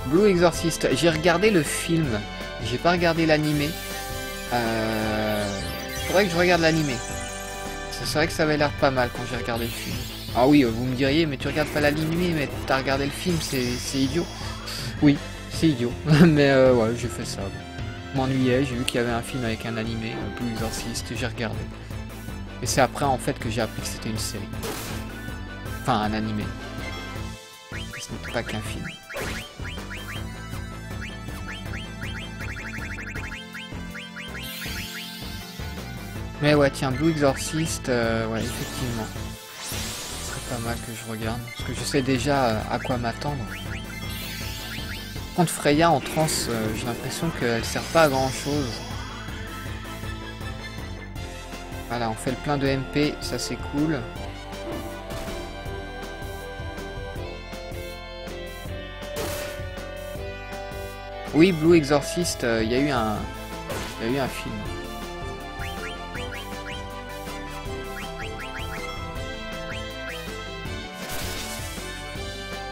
Blue Exorcist, j'ai regardé le film, j'ai pas regardé l'animé. Faudrait que je regarde l'animé. C'est vrai que ça avait l'air pas mal quand j'ai regardé le film. Ah oui, vous me diriez, mais tu regardes pas l'animé, mais t'as regardé le film, c'est idiot. Oui, c'est idiot. Mais ouais, j'ai fait ça. Je m'ennuyais, j'ai vu qu'il y avait un film avec un animé, Blue Exorcist, j'ai regardé. Et c'est après en fait que j'ai appris que c'était une série. Enfin, un animé. Ce n'était pas qu'un film. Mais ouais, tiens, Blue Exorcist, ouais, effectivement. Ce serait pas mal que je regarde, parce que je sais déjà à quoi m'attendre. Contre Freya en transe, j'ai l'impression qu'elle sert pas à grand chose. Voilà, on fait le plein de MP, ça c'est cool. Oui, Blue Exorcist, il y a eu un film.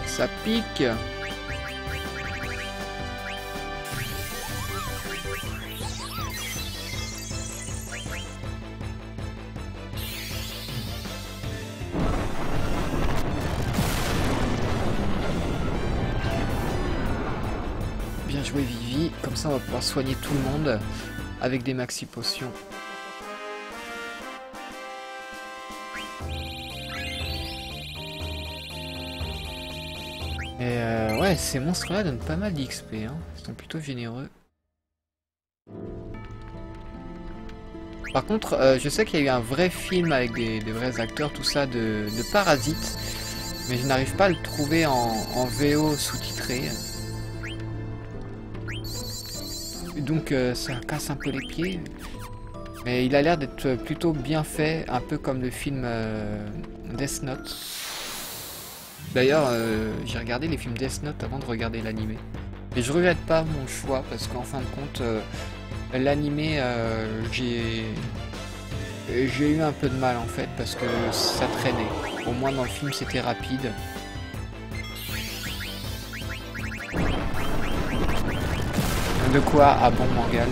Ça pique. Bien joué Vivi, comme ça on va pouvoir soigner tout le monde avec des maxi potions. Et ouais, ces monstres-là donnent pas mal d'XP, hein. Ils sont plutôt généreux. Par contre, je sais qu'il y a eu un vrai film avec des vrais acteurs, tout ça, de Parasite. Mais je n'arrive pas à le trouver en VO sous-titré. Donc ça casse un peu les pieds. Mais il a l'air d'être plutôt bien fait, un peu comme le film Death Note. D'ailleurs, j'ai regardé les films Death Note avant de regarder l'animé. Et je regrette pas mon choix parce qu'en fin de compte, l'animé, j'ai eu un peu de mal en fait parce que ça traînait. Au moins dans le film, c'était rapide. De quoi? Ah bon, Mangal.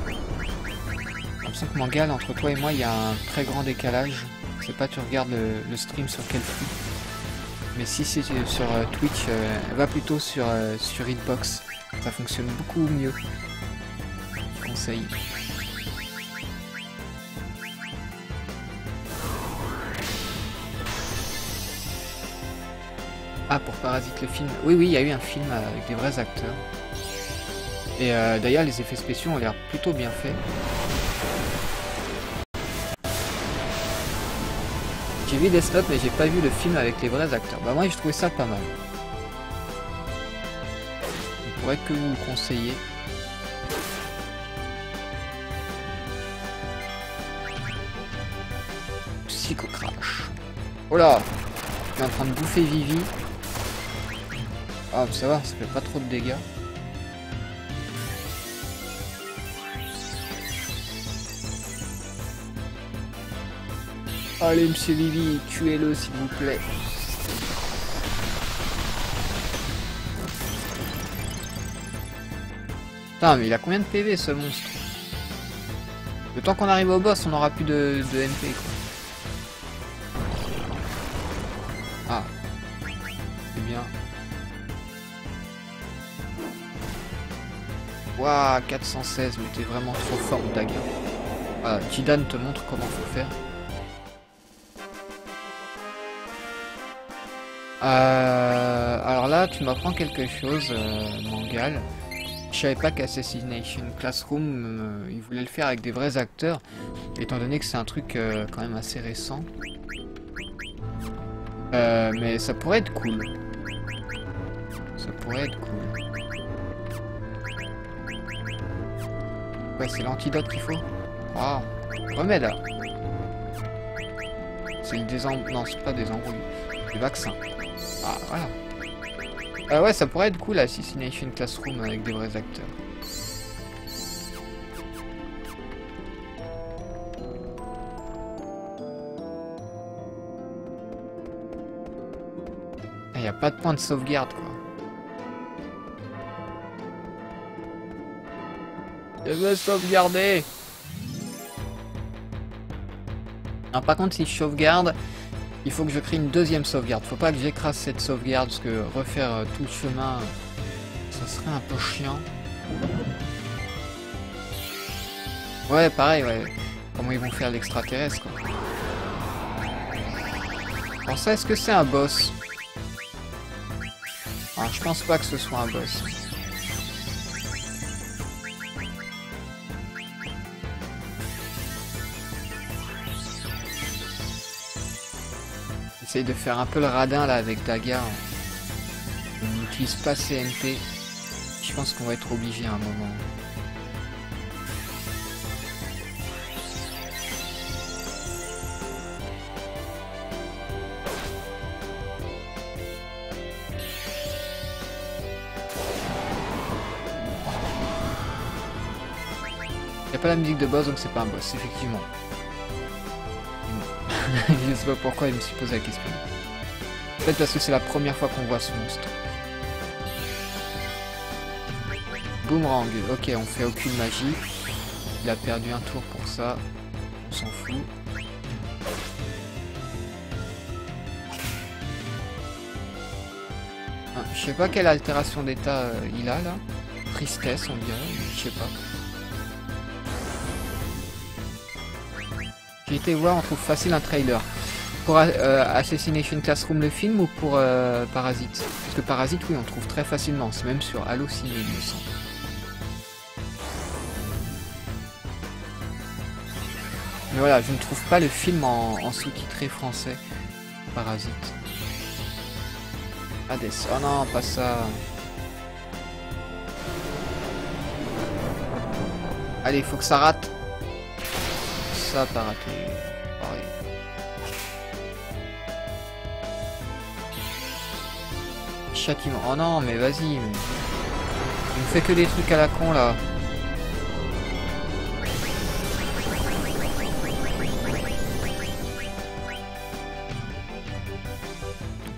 J'ai l'impression que Mangal, entre toi et moi, il y a un très grand décalage. Je sais pas, tu regardes le stream sur quel flux. Mais si c'est sur Twitch, va plutôt sur Hitbox. Ça fonctionne beaucoup mieux. Je conseille. Ah, pour Parasite le film. Oui, oui, il y a eu un film avec des vrais acteurs. Et d'ailleurs, les effets spéciaux ont l'air plutôt bien faits. J'ai vu Death Note, mais j'ai pas vu le film avec les vrais acteurs. Bah moi, j'ai trouvé ça pas mal. On pourrait que vous le conseiller. Psycho Crash. Oh là, je suis en train de bouffer Vivi. Ah, ça va, ça fait pas trop de dégâts. Allez, monsieur Vivi, tuez-le s'il vous plaît. Putain, mais il a combien de PV ce monstre? Le temps qu'on arrive au boss, on aura plus de MP quoi. Ah, c'est bien. Waouh, 416, mais t'es vraiment trop fort, Daga. Voilà, Jidan te montre comment faut faire. Alors là, tu m'apprends quelque chose, Mangal. Je savais pas qu'Assassination Classroom, il voulait le faire avec des vrais acteurs, étant donné que c'est un truc quand même assez récent. Mais ça pourrait être cool. Ça pourrait être cool. Ouais, c'est l'antidote qu'il faut. Ah, remède là. C'est le désembrouille. Non, c'est pas désembrouille. Le vaccin. Ah, voilà. Ouais, ça pourrait être cool, Assassination Classroom avec des vrais acteurs. Il n'y a pas de point de sauvegarde, quoi. Je veux sauvegarder. Alors, par contre, si je sauvegarde, il faut que je crée une deuxième sauvegarde. Faut pas que j'écrase cette sauvegarde, parce que refaire tout le chemin, ça serait un peu chiant. Ouais, pareil, ouais. Comment ils vont faire l'extraterrestre, quoi. Alors ça, est-ce que c'est un boss? Alors, je pense pas que ce soit un boss. Essaye de faire un peu le radin là avec Daga. On n'utilise pas CNP. Je pense qu'on va être obligé à un moment. Il n'y a pas la musique de boss donc c'est pas un boss, effectivement. Je sais pas pourquoi je me suis posé la question. Peut-être parce que c'est la première fois qu'on voit ce monstre. Boomerang, ok, on fait aucune magie. Il a perdu un tour pour ça. On s'en fout. Ah, je sais pas quelle altération d'état il a là. Tristesse on dirait, je sais pas. J'ai été voir, on trouve facile un trailer. Pour Assassination Classroom le film ou pour Parasite? Parce que Parasite, oui, on trouve très facilement. C'est même sur Allociné, il me semble. Mais voilà, je ne trouve pas le film en sous-titré français. Parasite. Hades. Oh non, pas ça. Allez, il faut que ça rate. Ça, t'as raté. Pareil. Châtiment. Oh non, mais vas-y. Mais... il me fait que des trucs à la con là.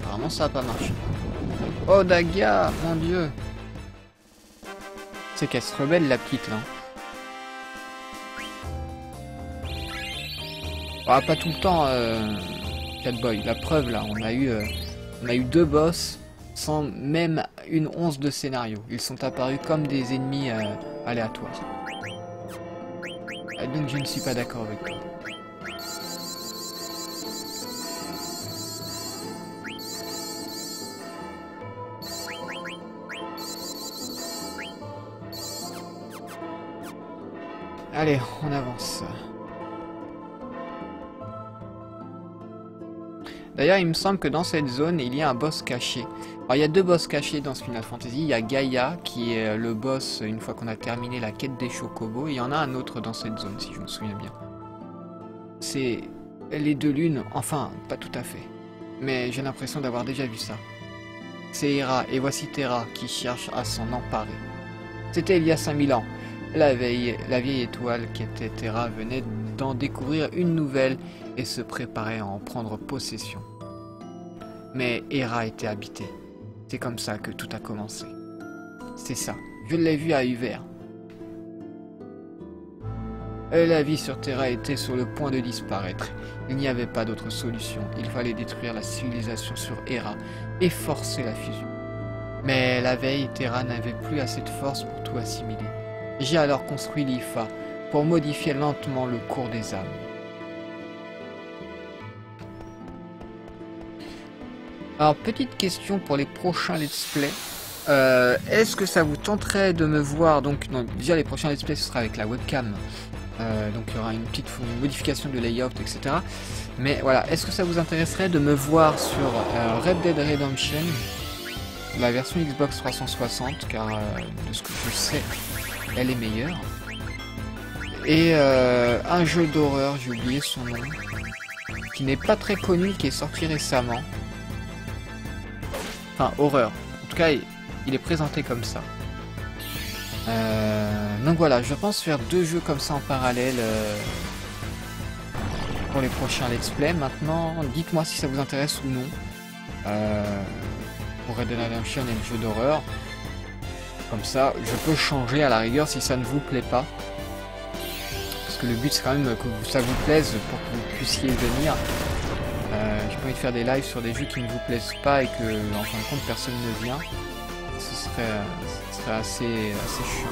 Apparemment, ça a pas marché. Oh, Daga, mon dieu. C'est qu'elle se rebelle la petite là. Ah, pas tout le temps, Catboy. La preuve là, on a eu 2 boss sans même une once de scénario. Ils sont apparus comme des ennemis aléatoires. Donc je ne suis pas d'accord avec toi. Allez, on avance. D'ailleurs, il me semble que dans cette zone, il y a un boss caché. Alors, il y a 2 boss cachés dans ce Final Fantasy. Il y a Gaïa, qui est le boss une fois qu'on a terminé la quête des Chocobos. Et il y en a un autre dans cette zone, si je me souviens bien. C'est les 2 lunes, enfin, pas tout à fait. Mais j'ai l'impression d'avoir déjà vu ça. C'est Hera, et voici Terra, qui cherche à s'en emparer. C'était il y a 5000 ans. La vieille étoile qui était Terra venait d'en découvrir une nouvelle et se préparait à en prendre possession. Mais Hera était habitée. C'est comme ça que tout a commencé. C'est ça, je l'ai vu à Uver. La vie sur Terra était sur le point de disparaître. Il n'y avait pas d'autre solution. Il fallait détruire la civilisation sur Hera et forcer la fusion. Mais la veille, Terra n'avait plus assez de force pour tout assimiler. J'ai alors construit l'IFA pour modifier lentement le cours des âmes. Alors, petite question pour les prochains let's play. Est-ce que ça vous tenterait de me voir, donc non, déjà les prochains let's play ce sera avec la webcam, donc il y aura une petite modification de layout, etc. Mais voilà, est-ce que ça vous intéresserait de me voir sur Red Dead Redemption, la version Xbox 360, car de ce que je sais, elle est meilleure. Et un jeu d'horreur, j'ai oublié son nom, qui n'est pas très connu, qui est sorti récemment. Enfin, horreur. En tout cas, il est présenté comme ça. Donc voilà, je pense faire 2 jeux comme ça en parallèle pour les prochains let's play. Maintenant, dites-moi si ça vous intéresse ou non. Pour Red Dead Redemption et le jeu d'horreur. Comme ça, je peux changer à la rigueur si ça ne vous plaît pas. Parce que le but c'est quand même que ça vous plaise pour que vous puissiez venir. J'ai pas envie de faire des lives sur des jeux qui ne vous plaisent pas et que en fin de compte personne ne vient. Ce serait assez chiant.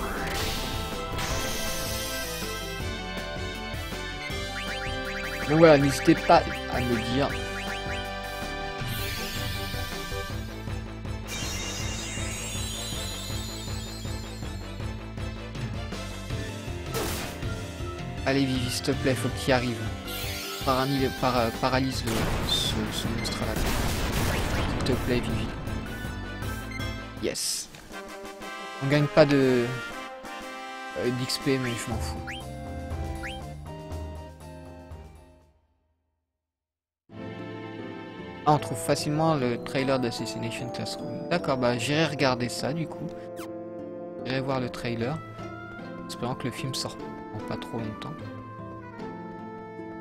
Donc voilà, n'hésitez pas à me dire. Allez Vivi, s'il te plaît, faut qu'il y arrive. Paralyse ce monstre là. S'il te plaît Vivi. Yes. On gagne pas de d'XP mais je m'en fous. Ah, on trouve facilement le trailer d'Assassination Classroom. D'accord, bah j'irai regarder ça du coup. J'irai voir le trailer. Espérant que le film sort en pas trop longtemps.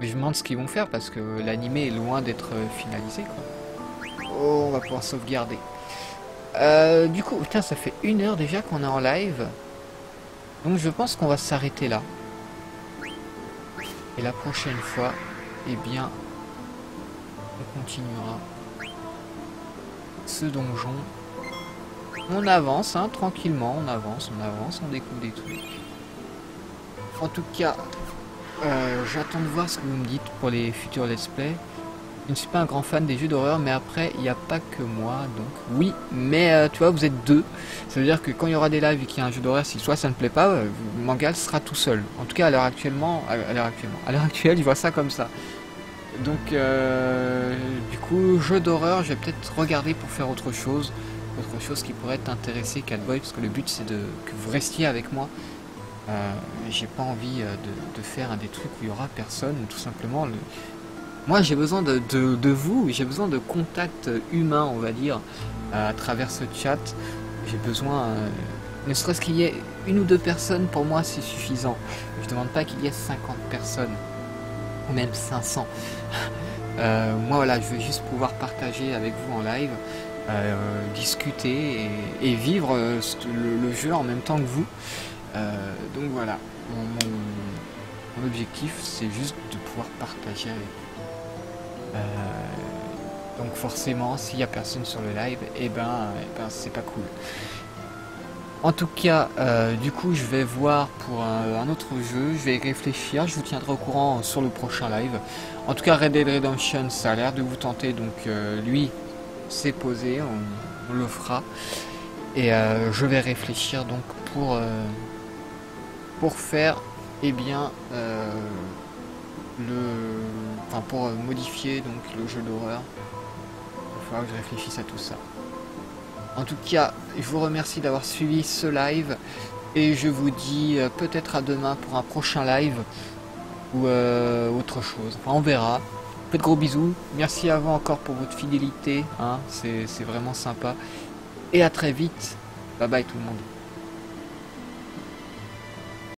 Mais je me demande ce qu'ils vont faire parce que l'animé est loin d'être finalisé quoi. Oh, on va pouvoir sauvegarder. Du coup, putain, ça fait 1 heure déjà qu'on est en live. Donc je pense qu'on va s'arrêter là. Et la prochaine fois, eh bien, on continuera ce donjon. On avance, hein, tranquillement, on avance, on découvre des trucs. En tout cas, j'attends de voir ce que vous me dites pour les futurs let's play. Je ne suis pas un grand fan des jeux d'horreur, mais après, il n'y a pas que moi, donc oui, mais tu vois, vous êtes 2. Ça veut dire que quand il y aura des lives et qu'il y a un jeu d'horreur, si soit ça ne plaît pas, Mangal sera tout seul. En tout cas, à l'heure actuelle, je vois ça comme ça. Donc, du coup, jeu d'horreur, je vais peut-être regarder pour faire autre chose qui pourrait t'intéresser, Catboy, parce que le but c'est que vous restiez avec moi. J'ai pas envie de faire des trucs où il y aura personne, tout simplement. Moi j'ai besoin de vous, j'ai besoin de contact humain, on va dire, à travers ce chat. J'ai besoin, ne serait-ce qu'il y ait 1 ou 2 personnes, pour moi c'est suffisant. Je demande pas qu'il y ait 50 personnes, ou même 500. Moi voilà, je veux juste pouvoir partager avec vous en live. discuter et vivre le jeu en même temps que vous. Donc voilà, mon objectif c'est juste de pouvoir partager avec vous. Donc forcément, s'il n'y a personne sur le live, c'est pas cool. En tout cas, du coup, je vais voir pour un autre jeu, je vais réfléchir, je vous tiendrai au courant sur le prochain live. En tout cas, Red Dead Redemption, ça a l'air de vous tenter, donc lui, c'est posé, on le fera. Et je vais réfléchir donc pour faire, pour modifier donc le jeu d'horreur. Il va falloir que je réfléchisse à tout ça. En tout cas, je vous remercie d'avoir suivi ce live et je vous dis peut-être à demain pour un prochain live ou autre chose. Enfin, on verra. Faites gros bisous. Merci à vous encore pour votre fidélité. Hein, c'est vraiment sympa. Et à très vite. Bye bye tout le monde.